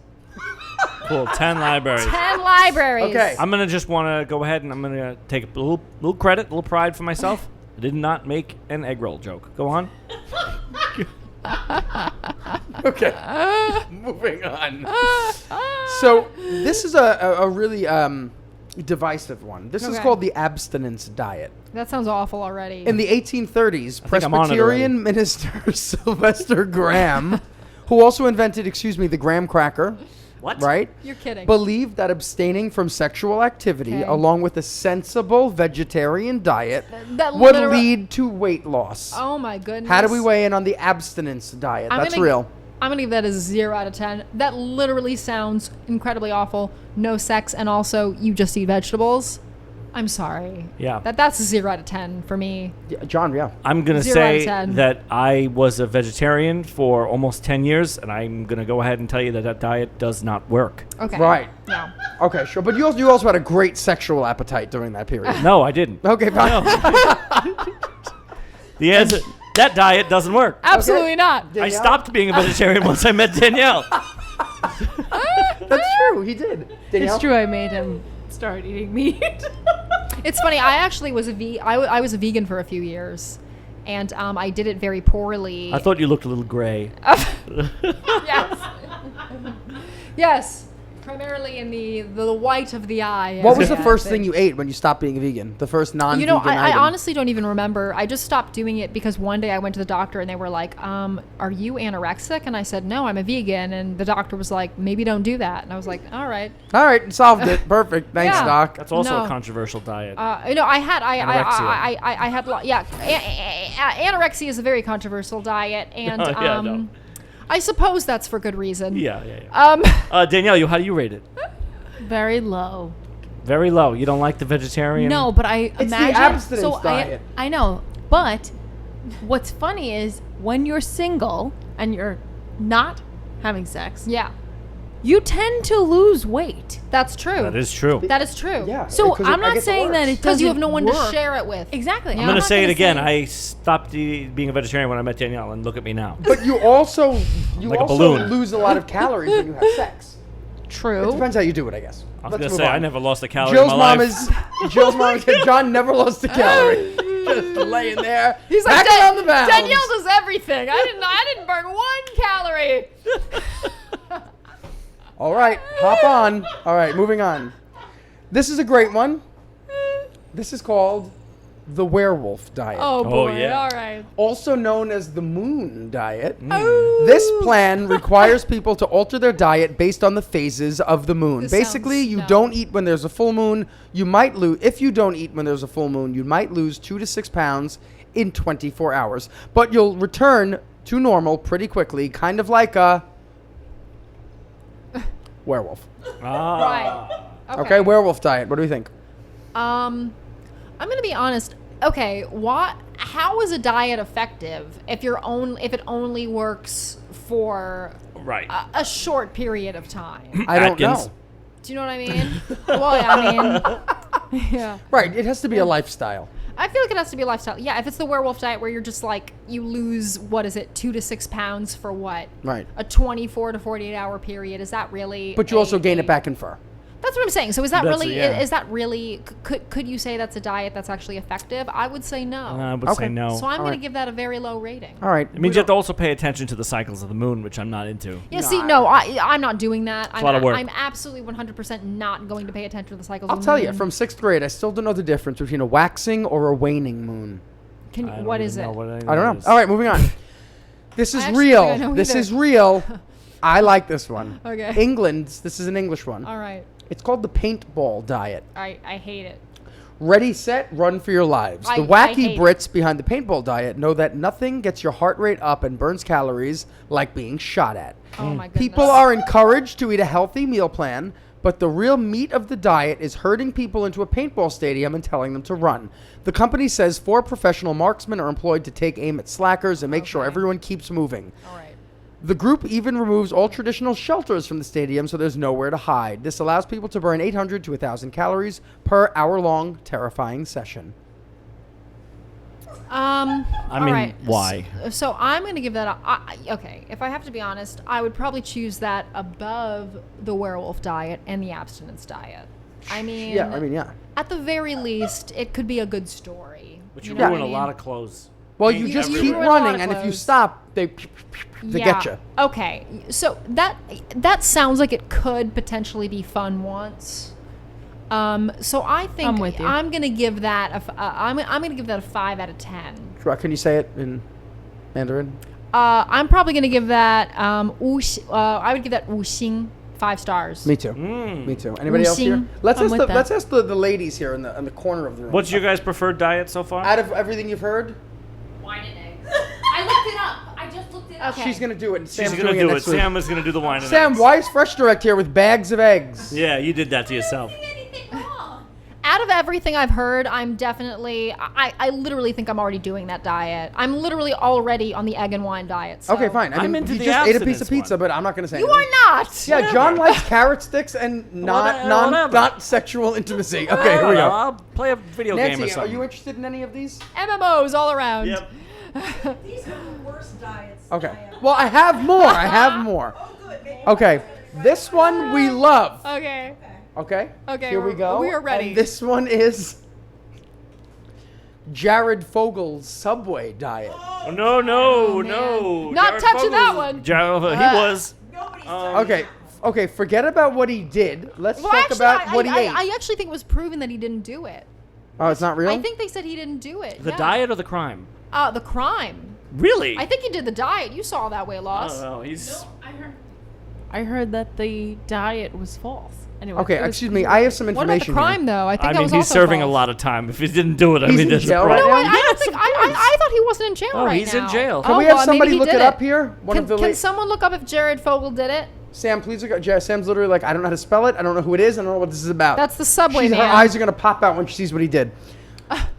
Cool. 10 libraries. 10 libraries. Okay. I'm going to just want to go ahead and I'm going to take a little credit, a little pride for myself. I did not make an egg roll joke. Go on. Okay. Moving on. So this is a really divisive one. This is Okay. called the abstinence diet. That sounds awful already. In the 1830s, think I'm on it already. Presbyterian minister Sylvester Graham, who also invented, the graham cracker, What? right? You're kidding. Believed that abstaining from sexual activity, Okay. along with a sensible vegetarian diet, that would literal- lead to weight loss. Oh my goodness. How do we weigh in on the abstinence diet? I'm That's gonna- real. I'm gonna give that a 0 out of 10. That literally sounds incredibly awful. No sex, and also you just eat vegetables. I'm sorry. Yeah. That's a 0 out of 10 for me. Yeah, John, yeah. I'm going to 0 out of say 10. that I was a vegetarian for almost 10 years, and I'm going to go ahead and tell you that that diet does not work. Okay. Right. No. Okay, sure. But you also had a great sexual appetite during that period. No, I didn't. Okay, fine. The answer, that diet doesn't work. Absolutely not. I stopped being a vegetarian once I met Danielle. That's true. He did. Danielle? It's true, I made him start eating meat. It's funny. I actually was I was a vegan for a few years, and I did it very poorly. I thought you looked a little gray. Yes. Yes. Primarily in the white of the eye. What was the Yeah, first but- thing you ate when you stopped being a vegan? The first non-vegan You know, I item? honestly don't even remember. I just stopped doing it because one day I went to the doctor and they were like, are you anorexic? And I said, no, I'm a vegan. And the doctor was like, maybe don't do that. And I was like, all right. All right, solved it. Perfect. Thanks, Yeah. Doc. That's also No. a controversial diet. You know, I had Anorexia. anorexia is a very controversial diet, and Oh, yeah, no. I suppose that's for good reason. yeah. Danielle, how do you rate it? Very low. Very low. You don't like the vegetarian? No, but I It's the imagine. abstinence diet. I know, but what's funny is when you're single and you're not having sex, Yeah, you tend to lose weight. that's true. That is true. That is true. Yeah. So because I'm I not guess saying that it Because you have doesn't no one work. to share it with. Exactly. I'm not going to say it again. say- I stopped being a vegetarian when I met Danielle, and look at me now. But you also Like a balloon. lose a lot of calories when you have sex. It True. depends how you do it, I guess. I was Let's going to move say, on. I never lost a calorie Jill's in my mom life. Jill's mom said John never lost a calorie. Just laying there. He's like, packing on the pounds. Danielle does everything. I didn't burn 1 calorie. All right, hop on. All right, moving on. This is a great one. This is called the Werewolf Diet. Oh boy! yeah. All right. Also known as the Moon Diet. This plan requires people to alter their diet based on the phases of the moon. This Basically, sounds- you no. don't eat when there's a full moon. You might lose, if you don't eat when there's a full moon, you might lose 2 to 6 pounds in 24 hours. But you'll return to normal pretty quickly, kind of like a werewolf. Ah. Right. Okay, Werewolf Diet. What do we think? I'm gonna be honest. Okay, how is a diet effective if it only works for Right. a short period of time? I don't Atkins. know. Do you know what I mean? Well, I mean, yeah. Right, it has to be a lifestyle. I feel like it has to be a lifestyle. Yeah, if it's the werewolf diet where you're just like you lose 2 to 6 pounds for what? Right. A 24 to 48 hour period. Is that really? But you also gain it back in fur. That's what I'm saying. So is that That's really? yeah. Is that really? Could you say that's a diet that's actually effective? I would say no. I would Okay. say no. So I'm All going right. to give that a very low rating. All right. It means you have to also pay attention to the cycles of the moon, which I'm not into. Yeah, see, no, I'm not doing that. a lot of work. I'm absolutely 100% not going to pay attention to the cycles. I'll of the tell you, moon. from 6th grade, I still don't know the difference between a waxing or a waning moon. What is it? I don't know. All right, moving on. This is actually don't think I real. know This either. is real. I like this one. Okay. England, this is an English one. All right. It's called the paintball diet. I hate it. Ready, set, run for your lives. I The wacky hate Brits behind the paintball diet know that nothing gets your heart rate up and burns calories like being shot at. Oh my goodness. People are encouraged to eat a healthy meal plan, but the real meat of the diet is herding people into a paintball stadium and telling them to run. The company says 4 professional marksmen are employed to take aim at slackers and make sure everyone keeps moving. All right. The group even removes all traditional shelters from the stadium so there's nowhere to hide. This allows people to burn 800 to 1,000 calories per hour-long terrifying session. I all mean, right. why? So I'm going to give that okay. If I have to be honest, I would probably choose that above the werewolf diet and the abstinence diet. I mean, Yeah. at the very least, it could be a good story. But you know what ruin I a lot mean? of clothes. Well, you Paint just you keep ruin a lot running, of and if you clothes. stop, they get you. Okay. So that sounds like it could potentially be fun once. So I think I'm with you. I'm gonna give that I'm gonna give that a 5 out of 10. Can you say it in Mandarin? I'm probably gonna give that I would give that 5 星 5 stars. Me too. Me too. Anybody else here? Wuxing. Let's I'm ask with the that. let's ask the ladies here in the corner of the room. What's your guys' preferred diet so far? out of everything you've heard? Wine and eggs. I looked it up. I just looked it up. Okay. She's gonna do it. And She's Sam's going to doing do it. next week. Sam is going to do the wine and Sam, eggs. why is Fresh Direct here with bags of eggs? Yeah, you did that to yourself. Anything wrong? Out of everything I've heard, I'm definitely I literally think I'm already doing that diet. I'm literally already on the egg and wine diet. So. Okay, fine. I I'm mean, into you the just ate a piece abstinence of pizza, one. but I'm not gonna say You anything. are not. Yeah, John likes carrot sticks and Whatever. not sexual intimacy. Okay, here we go. I'll play a video game or Nancy, are something. you interested in any of these? MMOs all around. Yep. These are the worst diets. Okay. Well, I have more. I have more. Oh, good. Maybe Okay. This one we love. Okay. Okay. Okay, Here we go. we are ready. And this one is Jared Fogel's Subway diet. Oh, no. Not Jared touching that Fogel's- one. He was. nobody's Okay, forget about what he did. Let's Well, talk actually, about what he ate. I actually think it was proven that he didn't do it. Oh, it's not real? I think they said he didn't do it. The yeah. diet or the crime? The crime. Really? I think he did the diet. You saw that weight I loss. don't know. He's. I heard that the diet was false. Anyway. Okay, it was- excuse me. I have some What about information the crime, here. though? I think I that mean, was he's also serving a false. lot of time. If he didn't do it, I He's mean, in there's a jail right problem. now? I don't think. I thought he wasn't in jail Oh, right he's now. in jail. Can Oh, we have well, somebody maybe he look did it up here? One Can, of the can someone look up if Jared Fogle did it? Sam, please look at Sam's literally like, I don't know how to spell it. I don't know who it is. I don't know what this is about. That's the Subway Her man. eyes are going to pop out when she sees what he did.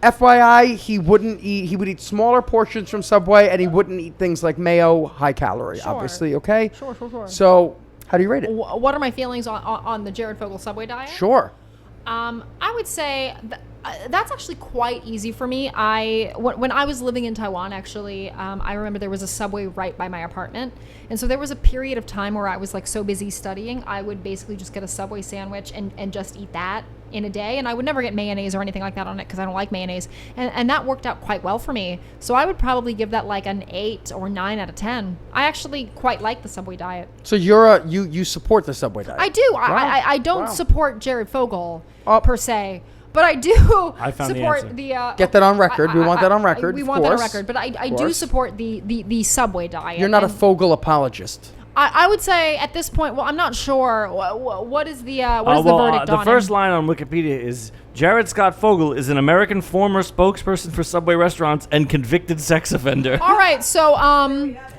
FYI, he would eat smaller portions from Subway, and he wouldn't eat things like mayo, high calorie, Sure. obviously, okay? Sure. So, how do you rate it? What are my feelings on the Jared Fogle Subway diet? Sure. I would say that's actually quite easy for me. When I was living in Taiwan, actually, I remember there was a Subway right by my apartment. And so there was a period of time where I was like so busy studying, I would basically just get a Subway sandwich and just eat that in a day. And I would never get mayonnaise or anything like that on it because I don't like mayonnaise. And that worked out quite well for me. So I would probably give that like an 8 or 9 out of 10. I actually quite like the Subway diet. So you support the Subway diet? I do. Wow. I don't Wow. support Jared Fogle Oh. per se. But I do I found the support answer. the Get that on record. We want that on record. We of want that on course. record. But I Of do course. support the Subway diet. You're not a And Fogle apologist. I would say at this point, well, I'm not sure. What is the verdict the on first him? line on Wikipedia is Jared Scott Fogle is an American former spokesperson for Subway restaurants and convicted sex offender. All right, so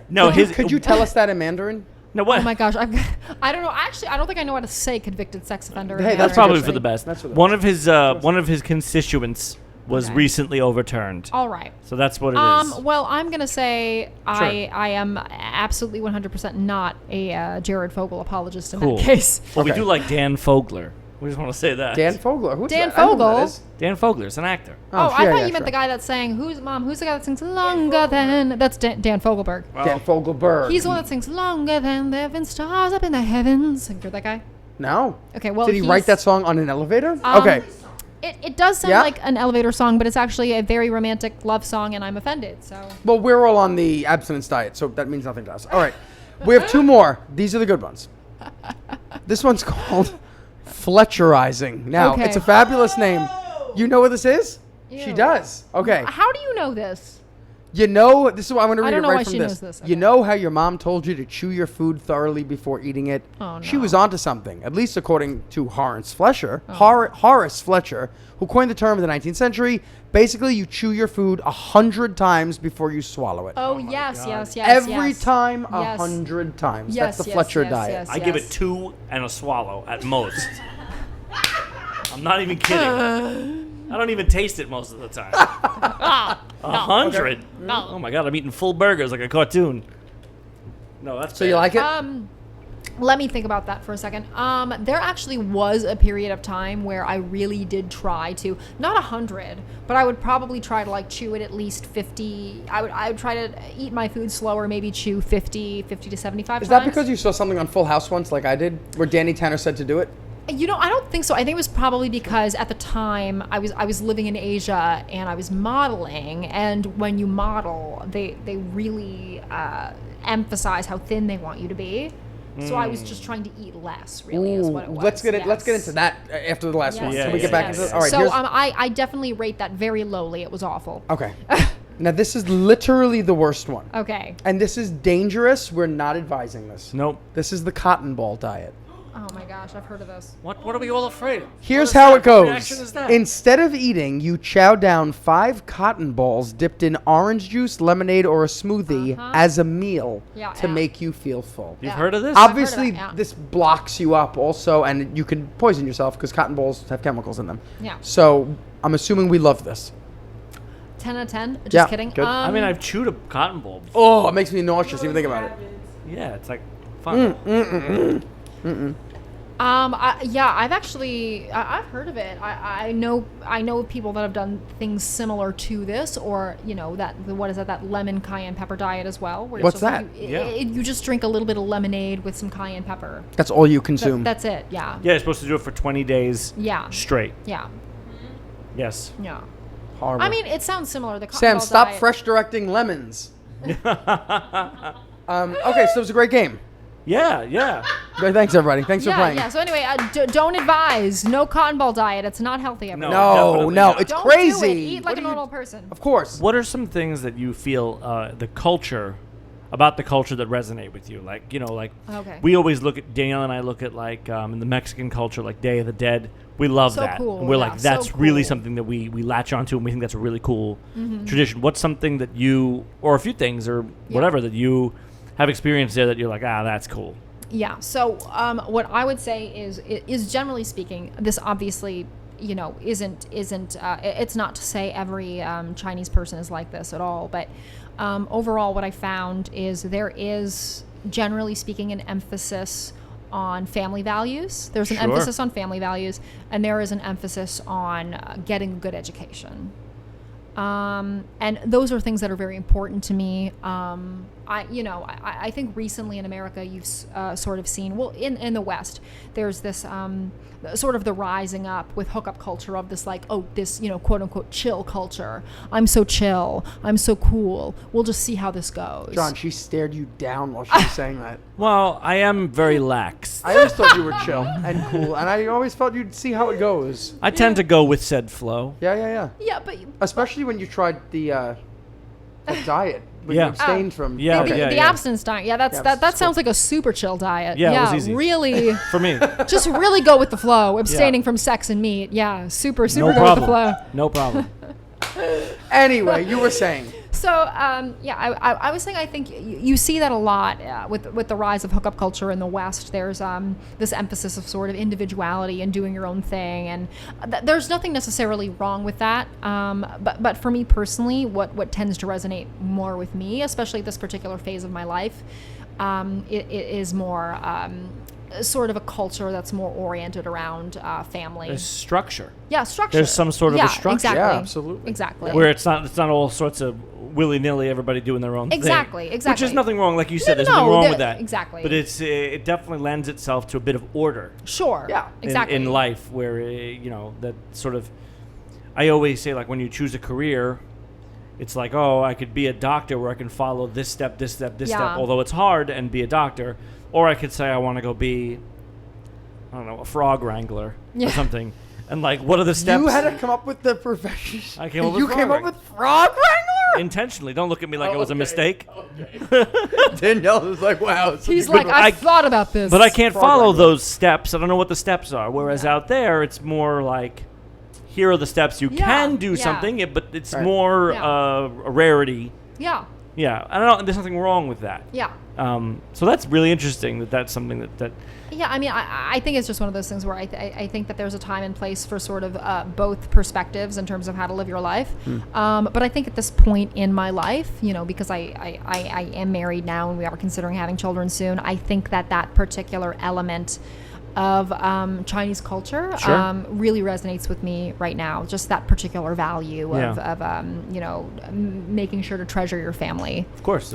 No, Could you tell us that in Mandarin? No, what? oh my gosh, I don't know. Actually, I don't think I know how to say convicted sex offender. Hey, in That's That's Mandarin. probably good for the thing. best. That's for the One of his constituents was Okay. recently overturned. All right. So that's what it is. Well, I'm gonna say I am absolutely 100% not a Jared Fogle apologist in Cool. that case. Well, we Okay. do like Dan Fogler. We just want to say that. Dan Fogler. Who's Dan that? I know who that Fogle? is. Dan Fogler's an actor. Oh, I yeah, thought yeah, you meant sure. the guy that sang Who's the guy that sings Longer Than? That's Dan Fogelberg. Dan Fogelberg. He's the one that sings Longer Than There Have Been Stars Up in the Heavens. You're that guy? No. Okay, well, Did he write he's- that song on an elevator? Um, Okay. It does sound Yeah? like an elevator song, but it's actually a very romantic love song, and I'm offended. So Well, we're all on the abstinence diet, so that means nothing to us. All right. We have 2 more. These are the good ones. This one's called Fletcherizing. Now, Okay. it's a fabulous name. You know what this is? She Ew. does. Okay. how do you know this? You know, this is what I'm going to I read don't it know right why from she this. knows this. You Okay. know how your mom told you to chew your food thoroughly before eating it? Oh, She no. was onto something, at least according to Horace Fletcher, Horace Fletcher, who coined the term in the 19th century. Basically, you chew your food 100 times before you swallow it. Oh, yes. Every yes. time, Yes. 100 times. Yes, That's the yes, Fletcher yes, diet. yes. I give it 2 and a swallow at most. I'm not even kidding. I don't even taste it most of the time. 100? No. Oh my god, I'm eating full burgers like a cartoon. No, that's So you like it? Let me think about that for a second. There actually was a period of time where I really did try to, not 100, but I would probably try to like chew it at least 50. I would try to eat my food slower, maybe chew 50 to 75 Is times. that because you saw something on Full House once, like I did, where Danny Tanner said to do it? You know, I don't think so. I think it was probably because at the time I was living in Asia and I was modeling, and when you model, they really emphasize how thin they want you to be. So I was just trying to eat less. Really, is what it was. Let's get Yes. into that after the last one. Yes, Can we yes, get back yes, into it? yes. All right. So here's- I definitely rate that very lowly. It was awful. okay. Now this is literally the worst one, Okay. and this is dangerous. We're not advising this. Nope. This is the cotton ball diet. Oh my gosh, I've heard of this. What are we all afraid of? Here's What is how that? it goes. What reaction is that? Instead of eating, you chow down 5 cotton balls dipped in orange juice, lemonade, or a smoothie as a meal Yeah, to yeah. make you feel full. You've Yeah. heard of this? Obviously, that, yeah. this blocks you up also, and you can poison yourself because cotton balls have chemicals in them. Yeah. So I'm assuming we love this. 10 out of 10. Just Yeah, kidding. good. I mean, I've chewed a cotton ball before. Oh, it makes me nauseous even think about it. Yeah, it's like fun. I've actually I've heard of it. I know people that have done things similar to this, or that lemon cayenne pepper diet as well. Where it's What's just like that? you just drink a little bit of lemonade with some cayenne pepper. That's all you consume. That's it. Yeah. Yeah, you're supposed to do it for 20 days Yeah. straight. Yeah. Yes. Yeah. Horrible. I mean, it sounds similar. The cotton Sam, ball stop diet. fresh directing lemons. Okay, so it was a great game. Yeah. Great, thanks everybody. Thanks for Yeah, playing. yeah. So anyway, don't advise. No cotton ball diet. It's not healthy. Everyone. No, Definitely no, not. it's Don't crazy. do it. Eat like What a are you- normal person. Of course. What are some things that you feel the culture about the culture that resonate with you? Like, Okay. we always look at, Danielle and I look at like in the Mexican culture, like Day of the Dead. We love So that. cool, And we're yeah, like, that's really so cool. something that we latch onto, and we think that's a really cool Mm-hmm. tradition. What's something that you, or a few things or whatever that you have experienced there that you're like, that's cool? Yeah. So what I would say is generally speaking, this obviously, isn't it's not to say every Chinese person is like this at all, but overall what I found is there is, generally speaking, an emphasis on family values. There's an emphasis on family values, and there is an emphasis on getting a good education. And those are things that are very important to me. I think recently in America you've sort of seen, well, in the West, there's this sort of the rising up with hookup culture of this this quote unquote chill culture. I'm so chill. I'm so cool. We'll just see how this goes. John, she stared you down while she was saying that. Well, I am very lax. I always thought you were chill and cool, and I always felt you'd see how it goes. I tend to go with said flow. Yeah. Yeah, but Especially when you tried the diet. When Yeah. you abstained from Yeah, the abstinence diet. Yeah, that sounds like a super chill diet. Yeah, it was easy. Really. For me. Just really go with the flow, abstaining from sex and meat. Yeah, super No go with the flow. problem. No problem. Anyway, you were saying. So, I was saying I think you see that a lot with the rise of hookup culture in the West. There's this emphasis of sort of individuality and doing your own thing, and there's nothing necessarily wrong with that. But for me personally, what tends to resonate more with me, especially at this particular phase of my life, it is more sort of a culture that's more oriented around family. There's structure. Yeah, structure. There's some sort of a structure. Exactly. Yeah, absolutely. Exactly. Where it's not all sorts of willy-nilly, everybody doing their own thing. Exactly. Which is nothing wrong, like you said. There's no, nothing wrong with that. exactly. But it definitely lends itself to a bit of order. Sure. Yeah. Exactly. In life, where that sort of. I always say, like, when you choose a career, it's like, oh, I could be a doctor where I can follow this step, this step, this step, although it's hard, and be a doctor. Or I could say I want to go be, I don't know, a frog wrangler or something. And, like, what are the steps? You had to come up with the profession. I came up with You frog came up wrangler. with frog wrangler? Intentionally. Don't look at me like it was a mistake. Danielle was like, wow. it's such He's a good like, one. I've thought about this. But I can't Frog follow wrangler. those steps. I don't know what the steps are. Whereas out there, it's more like, here are the steps. You can do something, but it's Right. more Yeah. a rarity. Yeah. Yeah, I don't know. There's nothing wrong with that. Yeah. So that's really interesting. That's something that Yeah, I mean, I think it's just one of those things where I think that there's a time and place for sort of both perspectives in terms of how to live your life. But I think at this point in my life, because I am married now and we are considering having children soon, I think that particular element of Chinese culture really resonates with me right now. Just that particular value of making sure to treasure your family. Of course.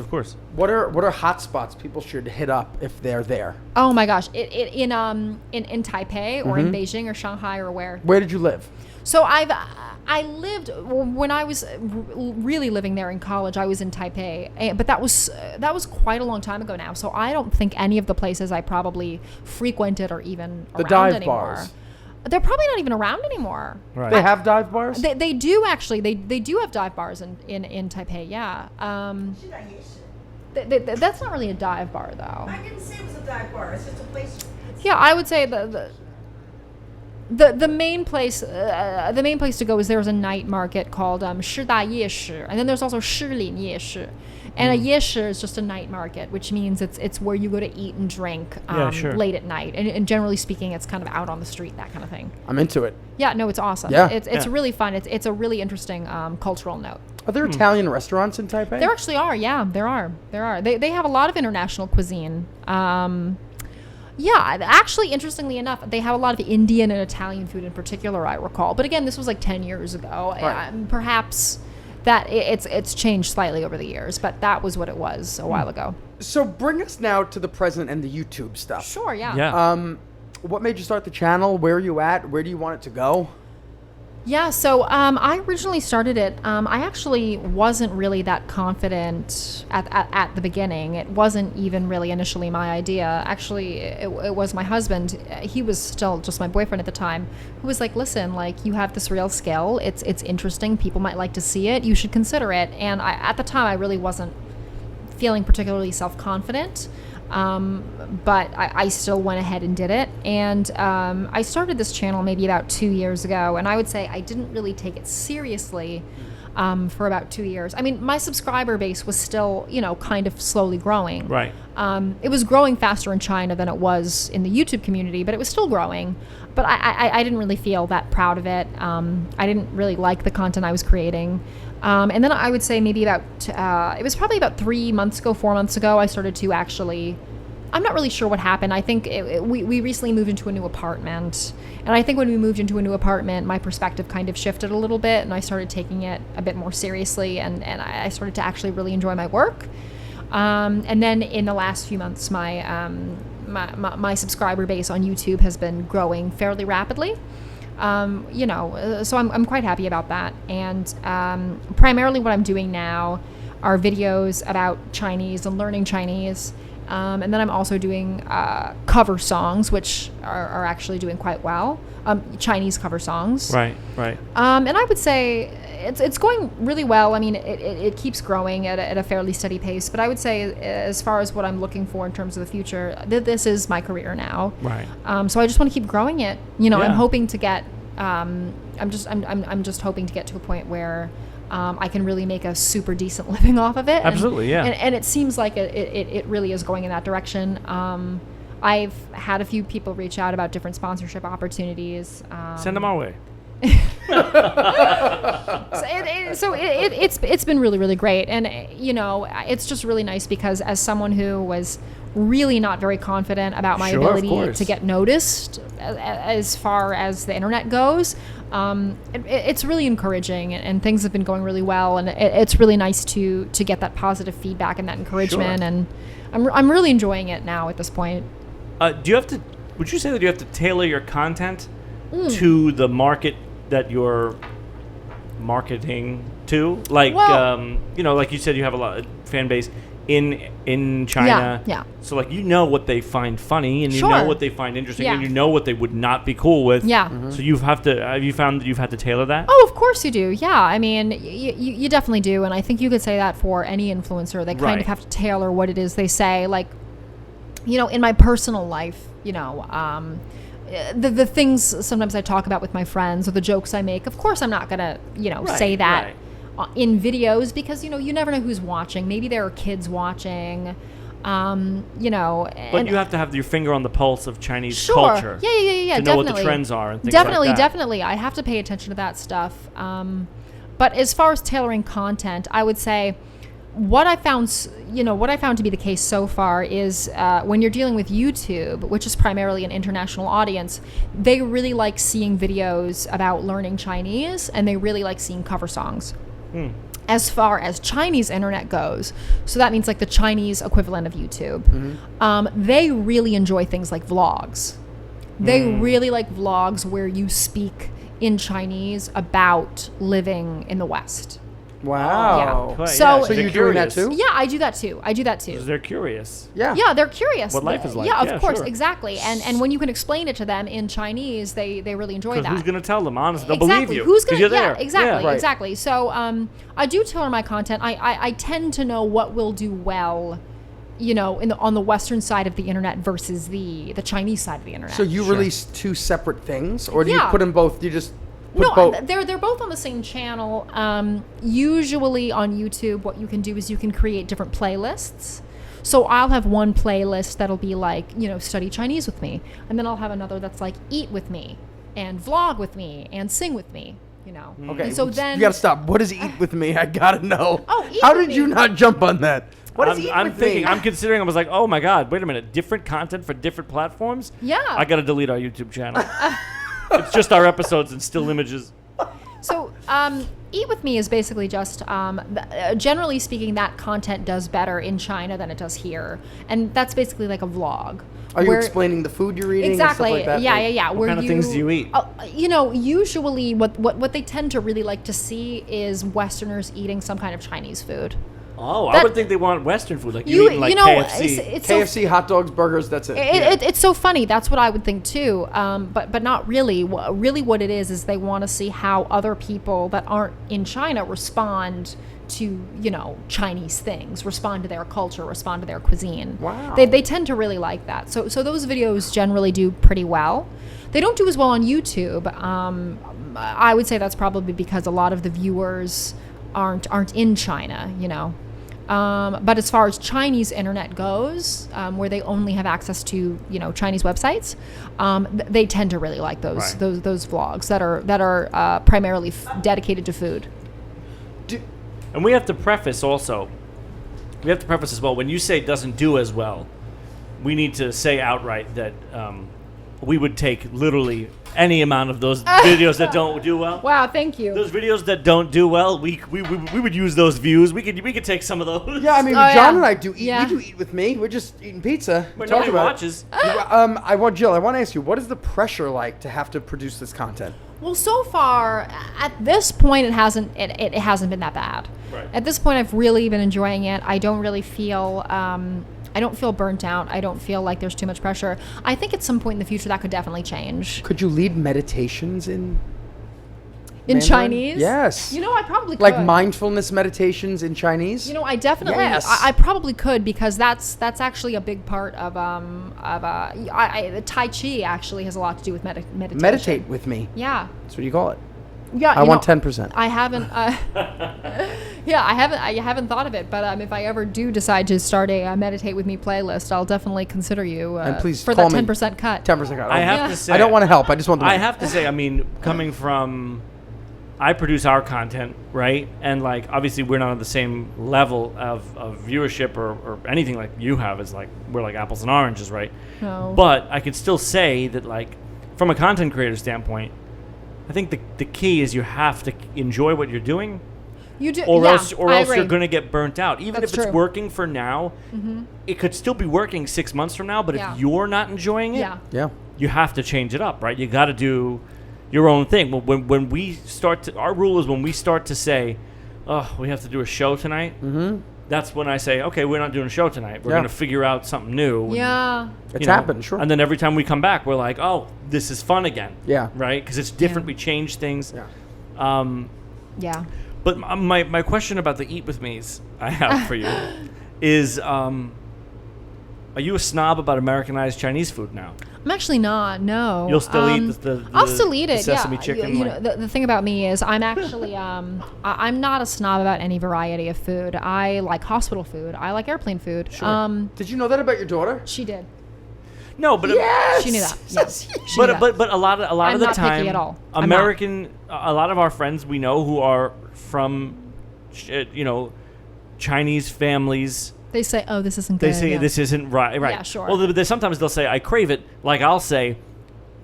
What are hot spots people should hit up if they're there? Oh my gosh! In Taipei or in Beijing or Shanghai or where? Where did you live? So I lived when I was really living there in college. I was in Taipei, but that was quite a long time ago now. So I don't think any of the places I probably frequented are even The around dive anymore. bars. They're probably not even around anymore. Right. They have dive bars? They do actually. They do have dive bars in Taipei. Yeah. That's not really a dive bar though. I didn't say it was a dive bar. It's just a place. Yeah, I would say the main place to go is there's a night market called Shida Yeshi, and then there's also Shilin Yeshi. And a yeshi is just a night market, which means it's where you go to eat and drink late at night. And generally speaking, it's kind of out on the street, that kind of thing. I'm into it. Yeah, no, it's awesome. Yeah. It's really fun. It's a really interesting cultural note. Are there Italian restaurants in Taipei? There actually are. Yeah, there are. They have a lot of international cuisine. Yeah, actually, interestingly enough, they have a lot of Indian and Italian food in particular, I recall. But again, this was like 10 years ago. Right. Perhaps that it's changed slightly over the years, but that was what it was a while ago. So bring us now to the present and the YouTube stuff. Sure, yeah. Yeah. What made you start the channel? Where are you at? Where do you want it to go? Yeah, so I originally started it. I actually wasn't really that confident at the beginning. It wasn't even really initially my idea. Actually, it was my husband. He was still just my boyfriend at the time, who was like, listen, like, you have this real skill. It's interesting. People might like to see it. You should consider it. And at the time, I really wasn't feeling particularly self-confident. But I still went ahead and did it. And I started this channel maybe about 2 years ago, and I would say I didn't really take it seriously for about 2 years. I mean, my subscriber base was still, kind of slowly growing. Right. It was growing faster in China than it was in the YouTube community, but it was still growing. But I didn't really feel that proud of it. I didn't really like the content I was creating. And then I would say maybe it was probably about 4 months ago, I started to actually, I'm not really sure what happened. I think we recently moved into a new apartment. And I think when we moved into a new apartment, my perspective kind of shifted a little bit, and I started taking it a bit more seriously, and I started to actually really enjoy my work. And then in the last few months, my subscriber base on YouTube has been growing fairly rapidly. So I'm quite happy about that. And primarily what I'm doing now are videos about Chinese and learning Chinese. And then I'm also doing cover songs, which are actually doing quite well. Chinese cover songs. Right. And I would say it's going really well. I mean, it keeps growing at a fairly steady pace. But I would say, as far as what I'm looking for in terms of the future, this is my career now. Right. So I just want to keep growing it. Yeah. I'm hoping to get. I'm just hoping to get to a point where I can really make a super decent living off of it. Absolutely, yeah. And it seems like it really is going in that direction. I've had a few people reach out about different sponsorship opportunities. Send them our way. So it's been really, really great. And, it's just really nice because as someone who was really not very confident about my ability to get noticed as far as the internet goes, it's really encouraging, and things have been going really well, and it's really nice to get that positive feedback and that encouragement. And I'm really enjoying it now at this point. Would you say that you have to tailor your content to the market that you're marketing to? Like, like you said, you have a lot of fan base in China. Yeah. So what they find funny, and you know what they find interesting, Yeah. and you know what they would not be cool with. Yeah. Mm-hmm. So have you found that you've had to tailor that? Oh, of course you do. Yeah. I mean, you definitely do. And I think you could say that for any influencer. They kind of have to tailor what it is they say. Like, in my personal life, the things sometimes I talk about with my friends or the jokes I make, of course I'm not going to, say that in videos because, you never know who's watching. Maybe there are kids watching, But you have to have your finger on the pulse of Chinese culture. culture. Yeah, to know what the trends are and things definitely, like that. Definitely. I have to pay attention to that stuff. But as far as tailoring content, I would say what I found to be the case so far is when you're dealing with YouTube, which is primarily an international audience, they really like seeing videos about learning Chinese, and they really like seeing cover songs. As far as Chinese internet goes, so that means like the Chinese equivalent of YouTube, they really enjoy things like vlogs. They really like vlogs where you speak in Chinese about living in the West. Wow. Yeah. So you're doing that too? Yeah, I do that too. Because they're curious. Yeah. Yeah, they're curious. What life is like. Yeah, of course, sure. exactly. And when you can explain it to them in Chinese, they really enjoy that. Because who's going to tell them? Honestly, they'll Exactly. believe you. Who's going to? You're Yeah, there. exactly, right. exactly. So I do tailor my content. I tend to know what will do well, on the Western side of the internet versus the Chinese side of the internet. So you release two separate things, or do you put them both? You just put both? They're both on the same channel. Usually on YouTube, what you can do is you can create different playlists. So I'll have one playlist that'll be like, study Chinese with me. And then I'll have another that's like eat with me and vlog with me and sing with me, Okay. And so then you got to stop. What is eat with me? I got to know. Oh, eat How with did you me. not jump on that? What is eat I'm with thinking. me? I'm considering. I was like, oh my god, wait a minute. Different content for different platforms. Yeah. I got to delete our YouTube channel. It's just our episodes and still images. So, Eat With Me is basically just, generally speaking, that content does better in China than it does here. And that's basically like a vlog. Are you explaining the food you're eating? Exactly. And stuff like that? Yeah. What kind of things do you eat? Usually what they tend to really like to see is Westerners eating some kind of Chinese food. Oh, I would think they want Western food, like you eating like KFC. It's KFC, hot dogs, burgers, that's it. It's so funny. That's what I would think too. But not really. Really what it is they want to see how other people that aren't in China respond to, Chinese things, respond to their culture, respond to their cuisine. Wow. They tend to really like that. So those videos generally do pretty well. They don't do as well on YouTube. I would say that's probably because a lot of the viewers aren't in China, you know. But as far as Chinese internet goes, where they only have access to, you know, Chinese websites, they tend to really like those vlogs that are primarily dedicated to food. And we have to preface also. We have to preface as well. When you say doesn't do as well, we need to say outright that we would take literally any amount of those videos that don't do well. Wow, thank you. Those videos that don't do well, we would use those views. We could take some of those. Yeah, I mean, John and I do eat. Yeah. We do eat with me. We're just eating pizza. But Talk nobody about it. watches. Jill, I want to ask you, what is the pressure like to have to produce this content? Well, so far at this point, it hasn't been that bad. Right. At this point, I've really been enjoying it. I don't really feel I don't feel burnt out. I don't feel like there's too much pressure. I think at some point in the future that could definitely change. Could you lead meditations in In Mandarin? Chinese? Yes. You know, I probably could. Like mindfulness meditations in Chinese? You know, I definitely, Yes. I probably could, because that's actually a big part of the Tai Chi actually has a lot to do with meditation. Meditate with me. Yeah. That's what you call it. Yeah. I want 10%. I haven't. Yeah, I haven't thought of it, but if I ever do decide to start a meditate with me playlist, I'll definitely consider you And please for call that me. 10% cut. 10% cut. I have to say, I don't want to help. I just want the I money. have to say, I mean, coming from, I produce our content, right? And like, obviously, we're not on the same level of viewership or anything like you have. Is like we're like apples and oranges, right? No. But I can still say that, like, from a content creator standpoint, I think the key is you have to enjoy what you're doing, You do, or yeah, else I agree. you're going to get burnt out. Even That's if it's true. working for now, it could still be working 6 months from now. But Yeah. if you're not enjoying it, Yeah. Yeah. you have to change it up, right? You got to do your own thing. When we start to, our rule is when we start to say, oh, we have to do a show tonight, that's when I say, okay, we're not doing a show tonight. We're Yeah. going to figure out something new. And, Yeah. It's you know, happened, sure. And then every time we come back, we're like, oh, this is fun again. Yeah. Right? Because it's different. Yeah. We change things. Yeah. Yeah. But my question about the Eat With Me's I have for you is, are you a snob about Americanized Chinese food now? I'm actually not. No. You'll still eat the I'll still eat the it. sesame yeah. chicken. You like- know, the thing about me is I'm actually I'm not a snob about any variety of food. I like hospital food. I like airplane food. Sure. Did you know that about your daughter? She did. no, but Yes! She knew that. Yeah. She knew that. but a lot I'm of the not picky time, at all. I'm not. American, a lot of our friends we know who are from, Chinese families. They say, "Oh, this isn't They good." say yeah. this isn't right. Yeah, sure. Well, sometimes they'll say I crave it. Like I'll say,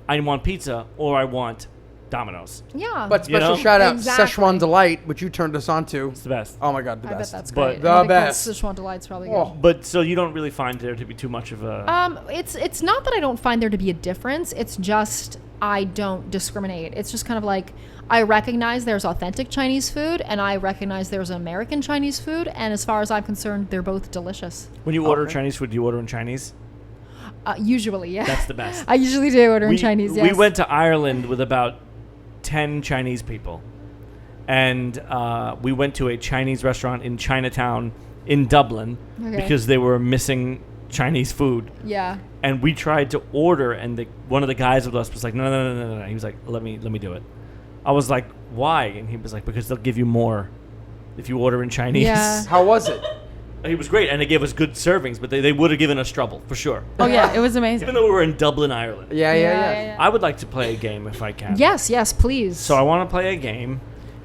I want pizza or I want Domino's. Yeah. But special know? shout out Exactly. Szechuan Delight, which you turned us on to. It's the best. Oh my God, the I bet best. that's But- great. The I think best. Szechuan Delight's probably good. Oh. But so you don't really find there to be too much of a. It's not that I don't find there to be a difference. It's just I don't discriminate. It's just kind of like I recognize there's authentic Chinese food and I recognize there's American Chinese food, and as far as I'm concerned, they're both delicious. When you order Okay. Chinese food, do you order in Chinese? Usually, yeah. That's the best. I usually do order in Chinese. Yes. We went to Ireland with about 10 Chinese people, and we went to a Chinese restaurant in Chinatown in Dublin Okay. because they were missing Chinese food. Yeah. And we tried to order, and one of the guys with us was like, no. He was like, let me do it. I was like, why? And he was like, because they'll give you more if you order in Chinese. Yeah. How was it? He was great, and they gave us good servings, but they would have given us trouble for sure. Oh yeah, it was amazing. Even though we were in Dublin, Ireland. Yeah. I would like to play a game if I can. Yes, please. So I want to play a game,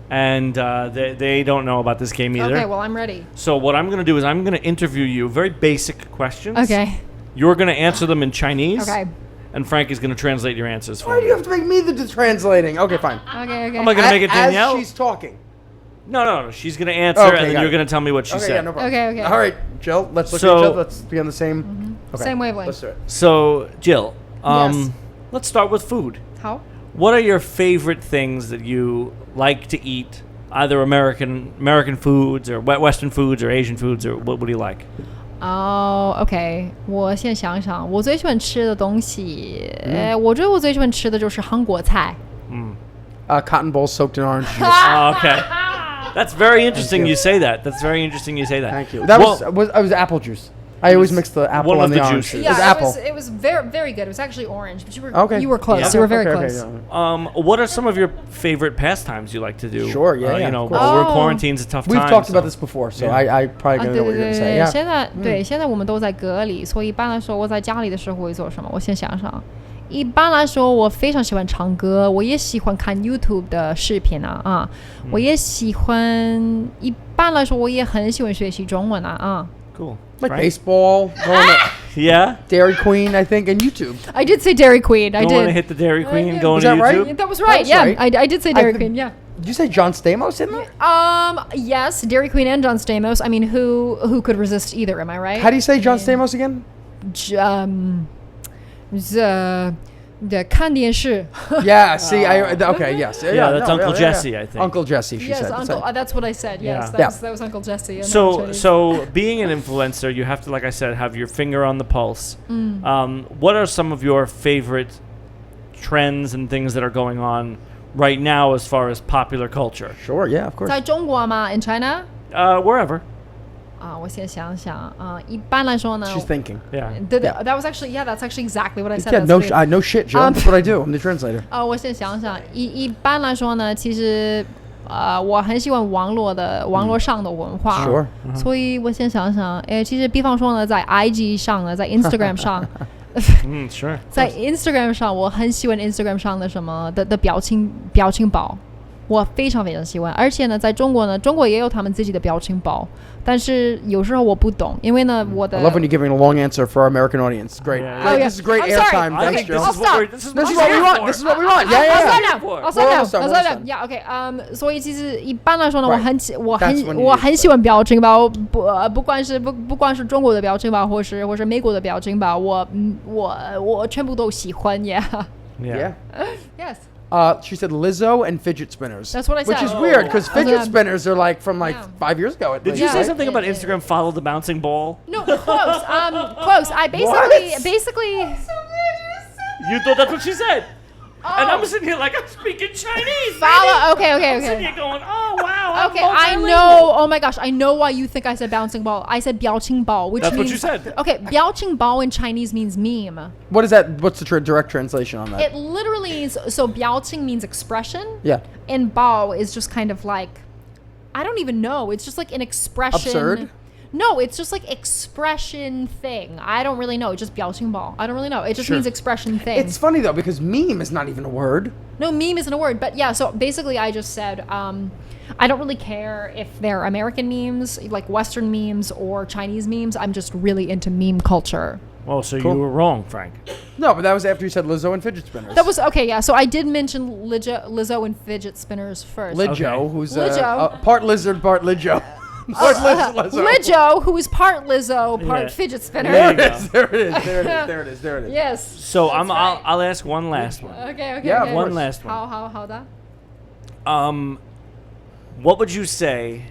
and they don't know about this game either. Okay, well, I'm ready. So what I'm going to do is I'm going to interview you very basic questions. Okay. You're going to answer them in Chinese. Okay. And Frank is going to translate your answers for Why me. do you have to make me the translating? Okay, fine. Okay. Am I going to make it Danielle? As she's talking. No. She's going to answer, Okay, and then got you're it. going to tell me what she Okay, said. yeah, no problem. Okay. All right, Jill, let's look So- at each other. Let's be on the same... Okay. Same wavelength. Let's do it. So, Jill, Yes. let's start with food. How? What are your favorite things that you like to eat? Either American foods or Western foods or Asian foods, or what do you like? 哦、OK， 我先想一想，我最喜欢吃的东西，我觉得我最喜欢吃的就是韩国菜。 Cotton balls soaked in orange juice. Oh, okay. That's very interesting you. you say that. That's very interesting you say that. Thank you. That was apple juice. I always mix the apple one of and the the orange. juices. It was Yeah, apple. it was very, very good. It was actually orange, but you were Okay. you were close. Yeah. You were very Okay, close. yeah. What are some of your favorite pastimes you like to do? Sure, yeah, yeah, You know, of course. we're Oh. quarantine's a tough time. We've talked about so- this before, so Yeah. I probably gonna know what you're gonna say. 对， Yeah. 现在现在我们都在隔离，所以一般来说我在家里的时候会做什么？我先想想。一般来说，我非常喜欢唱歌，我也喜欢看 YouTube 的视频啊，我也喜欢。一般来说，我也很喜欢学习中文啊。 Cool. Like Frank? baseball, going to Yeah. Dairy Queen, I think, and YouTube. I did say Dairy Queen. I You want to did. hit the Dairy Queen and did. go Is on that right? YouTube? That was right. That was Yeah, right. I did say Dairy I- Queen. Yeah. Did you say John Stamos in there? Yes, Dairy Queen and John Stamos. I mean, who could resist either? Am I right? How do you say John Stamos again? The 看电视 Yeah, see, okay, yes. Yeah, that's Uncle Jesse, I think. Uncle Jesse, she Yes, said. Uncle. That's what I said. Yes, Yeah. that was Uncle Jesse. and So, Chinese. so being an influencer, you have to, like I said, have your finger on the pulse. What are some of your favorite trends and things that are going on right now as far as popular culture? Sure, yeah, of course. 在中国吗 in China? Wherever. 我先想想一般来说呢 She's thinking. Yeah. That was actually that's actually exactly what I said. Yeah, That's weird. no shit, Joe. That's what I do. I'm the translator. 我先想想一般来说呢，其实我很喜欢网络上的文化 Sure. 所以我先想想其实比方说呢，在 IG 上呢，在 Instagram 上 Sure. 在 Instagram 上，我很喜欢 Instagram 上的什么的表情包，我非常非常喜欢。而且呢，在中国呢，中国也有他们自己的表情包，但是有时候我不懂，因为呢，我的 I love when you're giving a long answer for our American audience. Great. Yeah, Great. yeah. This is great I'm sorry. airtime. I Thanks, think Joe. this is stop. this is This is we're what we here want. for. This is what we want. Yeah, I'll yeah, slow yeah. down. for. I'll slow We're down. almost done, I'll we're slow almost down. Yeah, OK. 所以其实一般来说呢， Right. That's when you 我 use 很喜欢表情包，不管是中国的表情包，或是美国的表情包，我全部都喜欢 Yeah. Yeah. Yes. She said Lizzo and fidget spinners. That's what I Which said. is weird because That's fidget what- spinners are like from like Yeah. 5 years ago. At Did least, you say right? something about Instagram follow the bouncing ball? No, close. Close. I What? basically. You thought that's what she said. And Oh. I'm sitting here like I'm speaking Chinese. Follow. Okay. I'm sitting here going, oh wow. I'm Okay, I multilingual. know. Oh my gosh, I know why you think I said bouncing ball. I said 表情包, which That's what means you said. Okay, 表情包 in Chinese means meme. What is that? What's the direct translation on that? It literally means so 表情 means expression, Yeah. and bao is just kind of like I don't even know. It's just like an expression. Absurd? No, it's just like expression thing. I don't really know. It's just 表情包. I don't really know. It just Sure. means expression thing. It's funny though because meme is not even a word. No, meme isn't a word, but yeah. So basically, I just said I don't really care if they're American memes, like Western memes, or Chinese memes. I'm just really into meme culture. Well, so Cool. you were wrong, Frank. No, but that was after you said Lizzo and fidget spinners. That was okay, yeah. So I did mention Lizzo and fidget spinners first. Lidjo, Okay. who's Lidjo. part lizard, part Lidjo. Part Lizzo. Lidjo, who is part Lizzo, part Yeah. fidget spinner. There There you it is. There it is. There it is. There it is. There it is. Yes. So that's right. I'll ask one last one. Okay. Yeah, okay. of One course. last one. How that? What would you say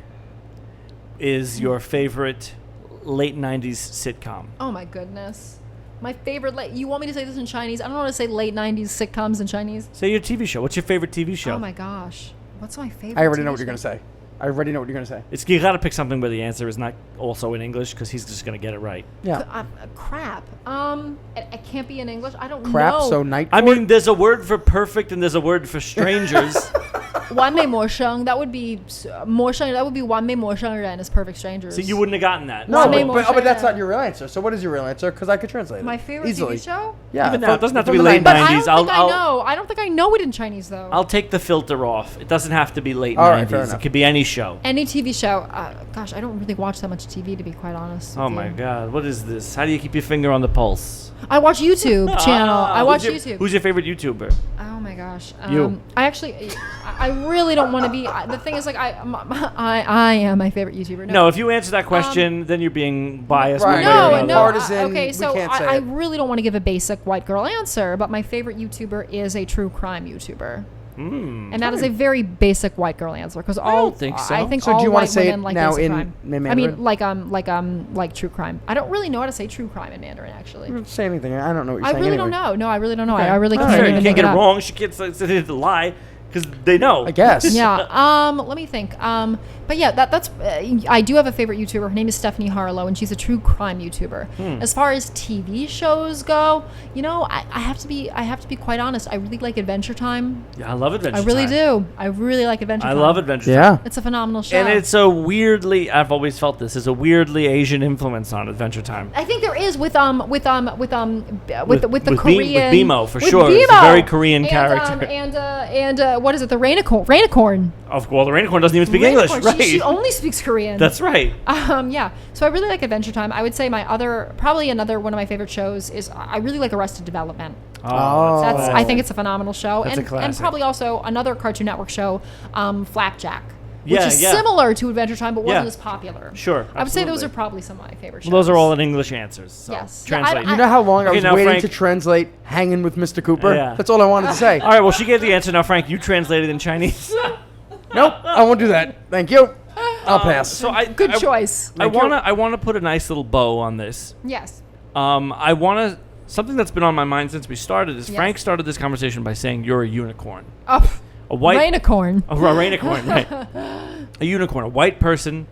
is your favorite late 90s sitcom? Oh my goodness. My favorite you want me to say this in Chinese? I don't know how to say late 90s sitcoms in Chinese. Say your TV show. What's your favorite TV show? Oh my gosh. What's my favorite? I already know TV what you're show? gonna say. I already know what you're gonna say. You got to pick something where the answer is not also in English because he's just going to get it right. Yeah. Crap. It can't be in English. I don't Crap. know. So night. I Court? mean, there's a word for perfect and there's a word for strangers. 完美陌生, that would be 陌生, that would be 完美陌生人 is perfect strangers. So you wouldn't have gotten that. No, One but, Day but that's More not your real answer. So what is your real answer? Because I could translate it. My favorite easily. TV show? Yeah. Even now, it doesn't have to from be the late 90s. But I 90s. don't think I I'll- know. I don't think I know it in Chinese though. I'll take the filter off. It doesn't have to be late All right, 90s. fair It enough. could be any show. Any TV show. Gosh, I don't really watch that much TV to be quite honest. Oh with my you. God. What is this? How do you keep your finger on the pulse? I watch YouTube channel. I watch Who's your- YouTube. Who's your favorite YouTuber? Oh my gosh. You. I actually, I really don't want to be. The thing is, like, I am my favorite YouTuber. No, if you answer that question, then you're being biased. Right. one way or No, another. no. Partisan, Okay, we so can't say I it. really don't want to give a basic white girl answer, but my favorite YouTuber is a true crime YouTuber. And that is a very basic white girl answer because all don't think so. I think So do all you wanna white say it women like now basic in crime. Mandarin? I mean, like true crime. I don't really know how to say true crime in Mandarin actually. Don't say anything. I don't know what you're I saying really anyway. don't know. No, I really don't know. Okay. I really All can't Sure, right. you even can't look get it it up. wrong. She can't say to lie. because they know. I guess. Yeah. Let me think. But yeah, that's. I do have a favorite YouTuber. Her name is Stephanie Harlow, and she's a true crime YouTuber. As far as TV shows go, I have to be quite honest. I really like Adventure Time. Yeah, I love Adventure Time. I really do. I really like Adventure Time. I love Adventure Time. Yeah. It's a phenomenal show. And it's a weirdly, I've always felt this is a weirdly Asian influence on Adventure Time. I think there is with the Korean With Bimo, for sure. It's a very Korean character. And what is it? The Rainicorn. Well, the Rainicorn doesn't even speak English, right? She only speaks Korean. That's right. Yeah. So I really like Adventure Time. I would say probably another one of my favorite shows is I really like Arrested Development. Oh. I think it's a phenomenal show. That's a classic. And probably also another Cartoon Network show, Flapjack. Which Yeah, is yeah. similar to Adventure Time, but wasn't Yeah. as popular. Sure, I would say those absolutely. are probably some of my favorite shows. Well, those are all in English answers. So Yes. Translate. You know how long I Okay, was now, waiting Frank- to translate Hanging with Mr. Cooper? Yeah. That's all I wanted to say. All right, well, she gave the answer. Now, Frank, you translated in Chinese. Nope, I won't do that. Thank you. I'll pass. So Good choice. I wanna put a nice little bow on this. Yes. Something that's been on my mind since we started is Yes. Frank started this conversation by saying you're a unicorn. Oh, A white Rainicorn. a rainicorn, right? A unicorn, a white person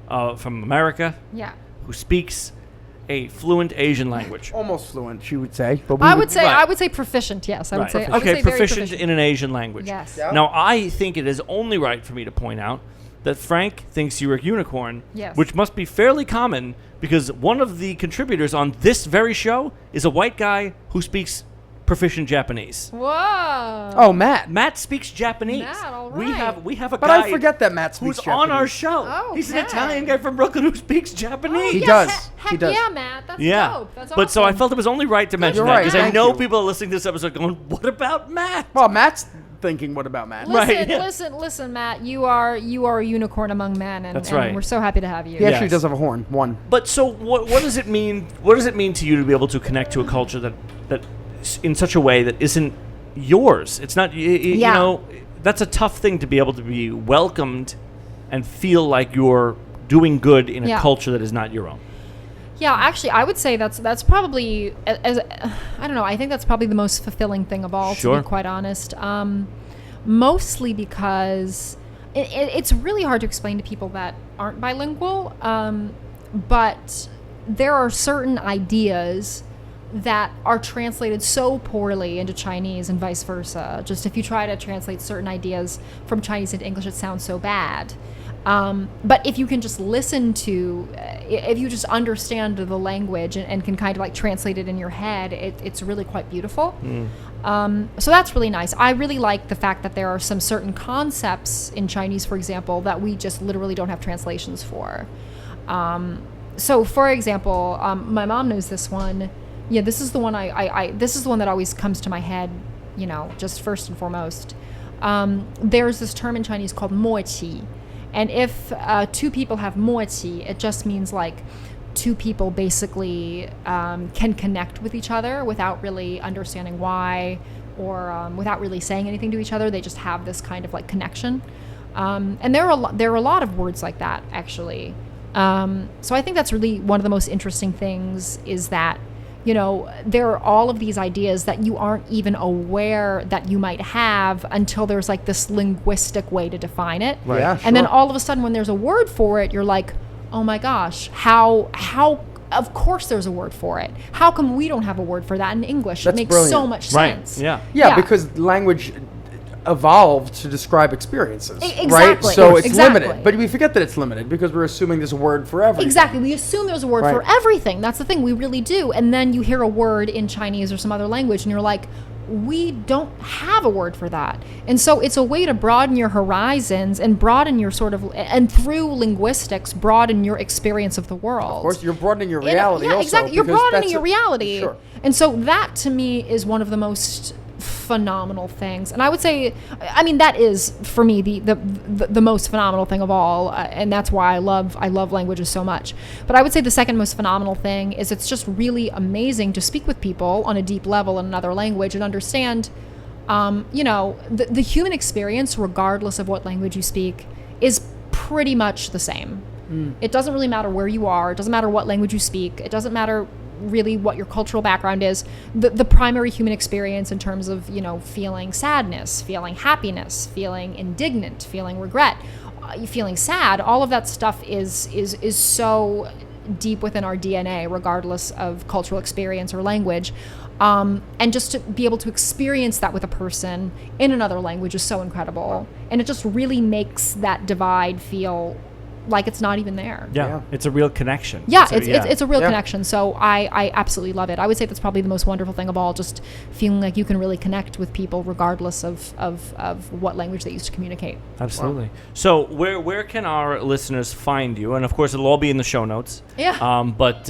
from America Yeah. who speaks a fluent Asian language. Almost fluent, she would say. But I would say Right. proficient. Yes, I would Right. say. I would Okay, say very proficient in an Asian language. Yes. Yeah. Now, I think it is only right for me to point out that Frank thinks you're a unicorn, Yes. which must be fairly common because one of the contributors on this very show is a white guy who speaks proficient Japanese. Whoa. Oh, Matt. Matt speaks Japanese. Matt, all We right. have a But guy I forget that Matt speaks who's Japanese. on our show. Oh, He's an okay. Italian guy from Brooklyn who speaks Japanese. He Yeah, does. Heck He does. yeah, Matt. That's Yeah, dope. That's awesome. but so I felt it was only right to mention You're that right. because I Thank know you. people are listening to this episode going, "What about Matt?" Well, Matt's thinking, what about Matt? Listen, Right, yeah. listen, Matt. You are a unicorn among men, and, That's and right. we're so happy to have you. He actually Yes. does have a horn. One. But so what does it mean? What does it mean to you to be able to connect to a culture that in such a way that isn't yours? It's not. You Yeah. know, that's a tough thing to be able to be welcomed and feel like you're doing good in a Yeah. culture that is not your own. Yeah, actually, I would say that's probably as I don't know. I think that's probably the most fulfilling thing of all. Sure. To be quite honest, mostly because it's really hard to explain to people that aren't bilingual. But there are certain ideas that are translated so poorly into Chinese and vice versa. Just if you try to translate certain ideas from Chinese into English, it sounds so bad. But if you can just listen to, if you just understand the language and can kind of like translate it in your head, it's really quite beautiful. So that's really nice. I really like the fact that there are some certain concepts in Chinese, for example, that we just literally don't have translations for. So for example, my mom knows this one. Yeah, this is the one this is the one that always comes to my head, just first and foremost. There's this term in Chinese called moqi. And if two people have moqi, it just means like two people basically can connect with each other without really understanding why or without really saying anything to each other. They just have this kind of like connection. And there are a lot of words like that, actually. So I think that's really one of the most interesting things is that, there are all of these ideas that you aren't even aware that you might have until there's like this linguistic way to define it. Right. Yeah, And then sure. all of a sudden when there's a word for it, you're like, oh my gosh, how of course there's a word for it. How come we don't have a word for that in English? That's it makes brilliant. so much Right. sense. Yeah. Yeah, because language evolved to describe experiences, right? Exactly. So it's Exactly. limited, but we forget that it's limited because we're assuming there's a word for everything. Exactly. We assume there's a word for Right. everything. That's the thing. We really do. And then you hear a word in Chinese or some other language and you're like, we don't have a word for that. And so it's a way to broaden your horizons and broaden your and through linguistics, broaden your experience of the world. Of course, you're broadening your reality. Yeah, also, exactly. You're because broadening that's your reality. Sure. And so that to me is one of the most phenomenal things. And I would say, that is for me the most phenomenal thing of all, and that's why I love languages so much. But I would say the second most phenomenal thing is it's just really amazing to speak with people on a deep level in another language and understand, the human experience, regardless of what language you speak, is pretty much the same. It doesn't really matter where you are. It doesn't matter what language you speak. It doesn't matter really what your cultural background is, the primary human experience in terms of, feeling sadness, feeling happiness, feeling indignant, feeling regret, feeling sad, all of that stuff is so deep within our DNA, regardless of cultural experience or language. And just to be able to experience that with a person in another language is so incredible. And it just really makes that divide feel like it's not even there. Yeah. It's a real connection. Yeah, it's a real Yeah. connection. So I absolutely love it. I would say that's probably the most wonderful thing of all, just feeling like you can really connect with people regardless of what language they use to communicate. Absolutely. So where can our listeners find you? And of course, it'll all be in the show notes. Yeah. But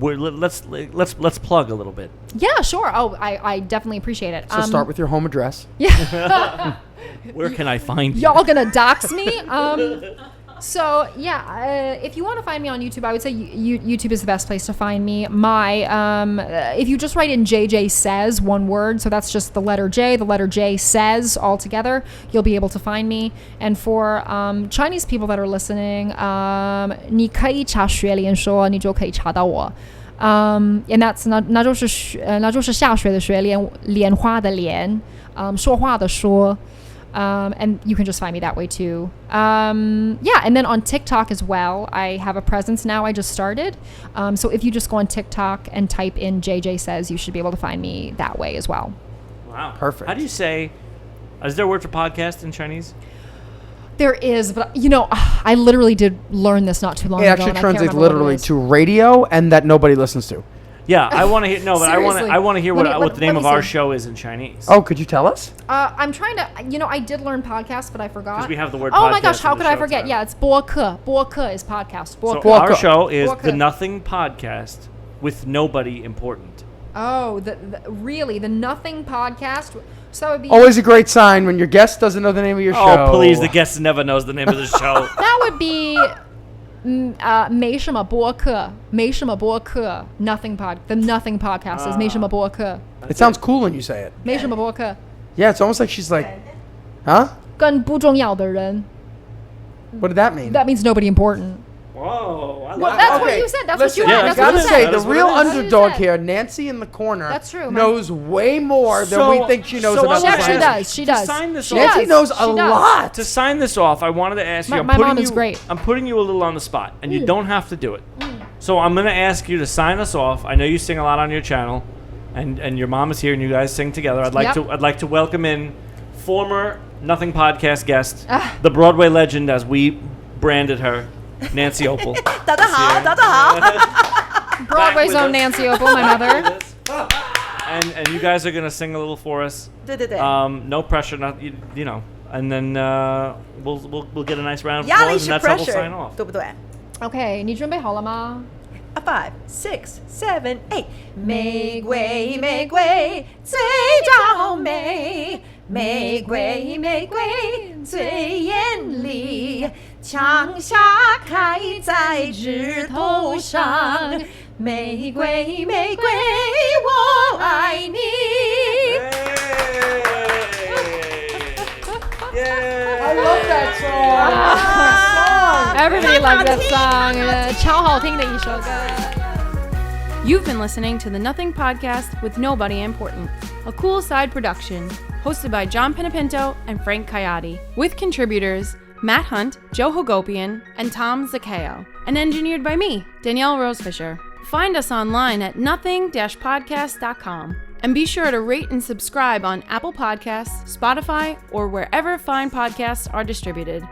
let's plug a little bit. Yeah, sure. Oh, I definitely appreciate it. So start with your home address. Where can I find you? Y'all gonna dox me? So yeah, if you want to find me on YouTube, I would say YouTube is the best place to find me. If you just write in JJ Says, one word, so that's just the letter J says all together, you'll be able to find me. And for Chinese people that are listening, 你可以查学莲说，你就可以查到我。And that's 那就是下雪的雪，莲花的莲，说话的说。And you can just find me that way too. And then on TikTok as well, I have a presence now. I just started. So if you just go on TikTok and type in JJ Says, you should be able to find me that way as well. Wow. Perfect. How do you say, is there a word for podcast in Chinese? There is, but I literally did learn this not too long It ago. actually and I can't translates remember what it literally is. to radio and that nobody listens to. Yeah, I want to hear. No, but Seriously. I want to hear what the name let of me our see. show is in Chinese. Oh, could you tell us? I'm trying to, I did learn podcast, but I forgot. Because we have the word Oh my podcast gosh, how in the could I show forget? title. Yeah, it's 播客. 播客 is podcast. 播 So 客. our show is 播客. the Nothing Podcast with nobody important. Oh, really? The Nothing podcast? So that would be... Always a great sign when your guest doesn't know the name of your show. Oh, please! The guest never knows the name of the show. That would be... 没什么播客 Nothing the Nothing podcast is 没什么播客 It sounds cool when you say it. 没什么播客 Yeah, it's almost like she's like, huh? 跟不重要的人 What did that mean? That means nobody important. Whoa! I Well, love that's that. what you said. That's Listen, what you yeah, want. I That's what gotta you say, said. the That's what real it is. underdog That's what you here, Nancy in the corner, That's true. knows way more than So- we think she knows so about I She the wanna actually planet. does. She To does. sign this She off- Nancy does. knows She a does. lot. To sign this off, I wanted to ask you. My I'm mom putting is you, great. I'm putting you a little on the spot, and you don't have to do it. So I'm gonna ask you to sign us off. I know you sing a lot on your channel, and your mom is here, and you guys sing together. I'd like to welcome in former Nothing Podcast guest, the Broadway legend, as we branded her, Nancy Opal. 大家好，大家好。 Broadway's Back own with us. Nancy Opal, my mother. And you guys are gonna sing a little for us. 对对对， No pressure, not you know. And then we'll get a nice round of 压力 applause, 是 and that's how we'll sign pressure， off. 对不对 Okay, 你准备好了吗？ ？5, 6, 7, 8。玫瑰玫瑰最娇美，玫瑰玫瑰最艳丽，枪下开在枝头上，玫瑰玫瑰我爱你。 I love that song. Everybody loves that song. 超好听的一首歌。 You've been listening to the Nothing Podcast with Nobody Important, a cool side production hosted by John Panepinto and Frank Caiati, with contributors Matt Hunt, Joe Hagopian, and Tom Zaccheo, and engineered by me, Danielle Rosefisher. Find us online at nothing-podcast.com. And be sure to rate and subscribe on Apple Podcasts, Spotify, or wherever fine podcasts are distributed.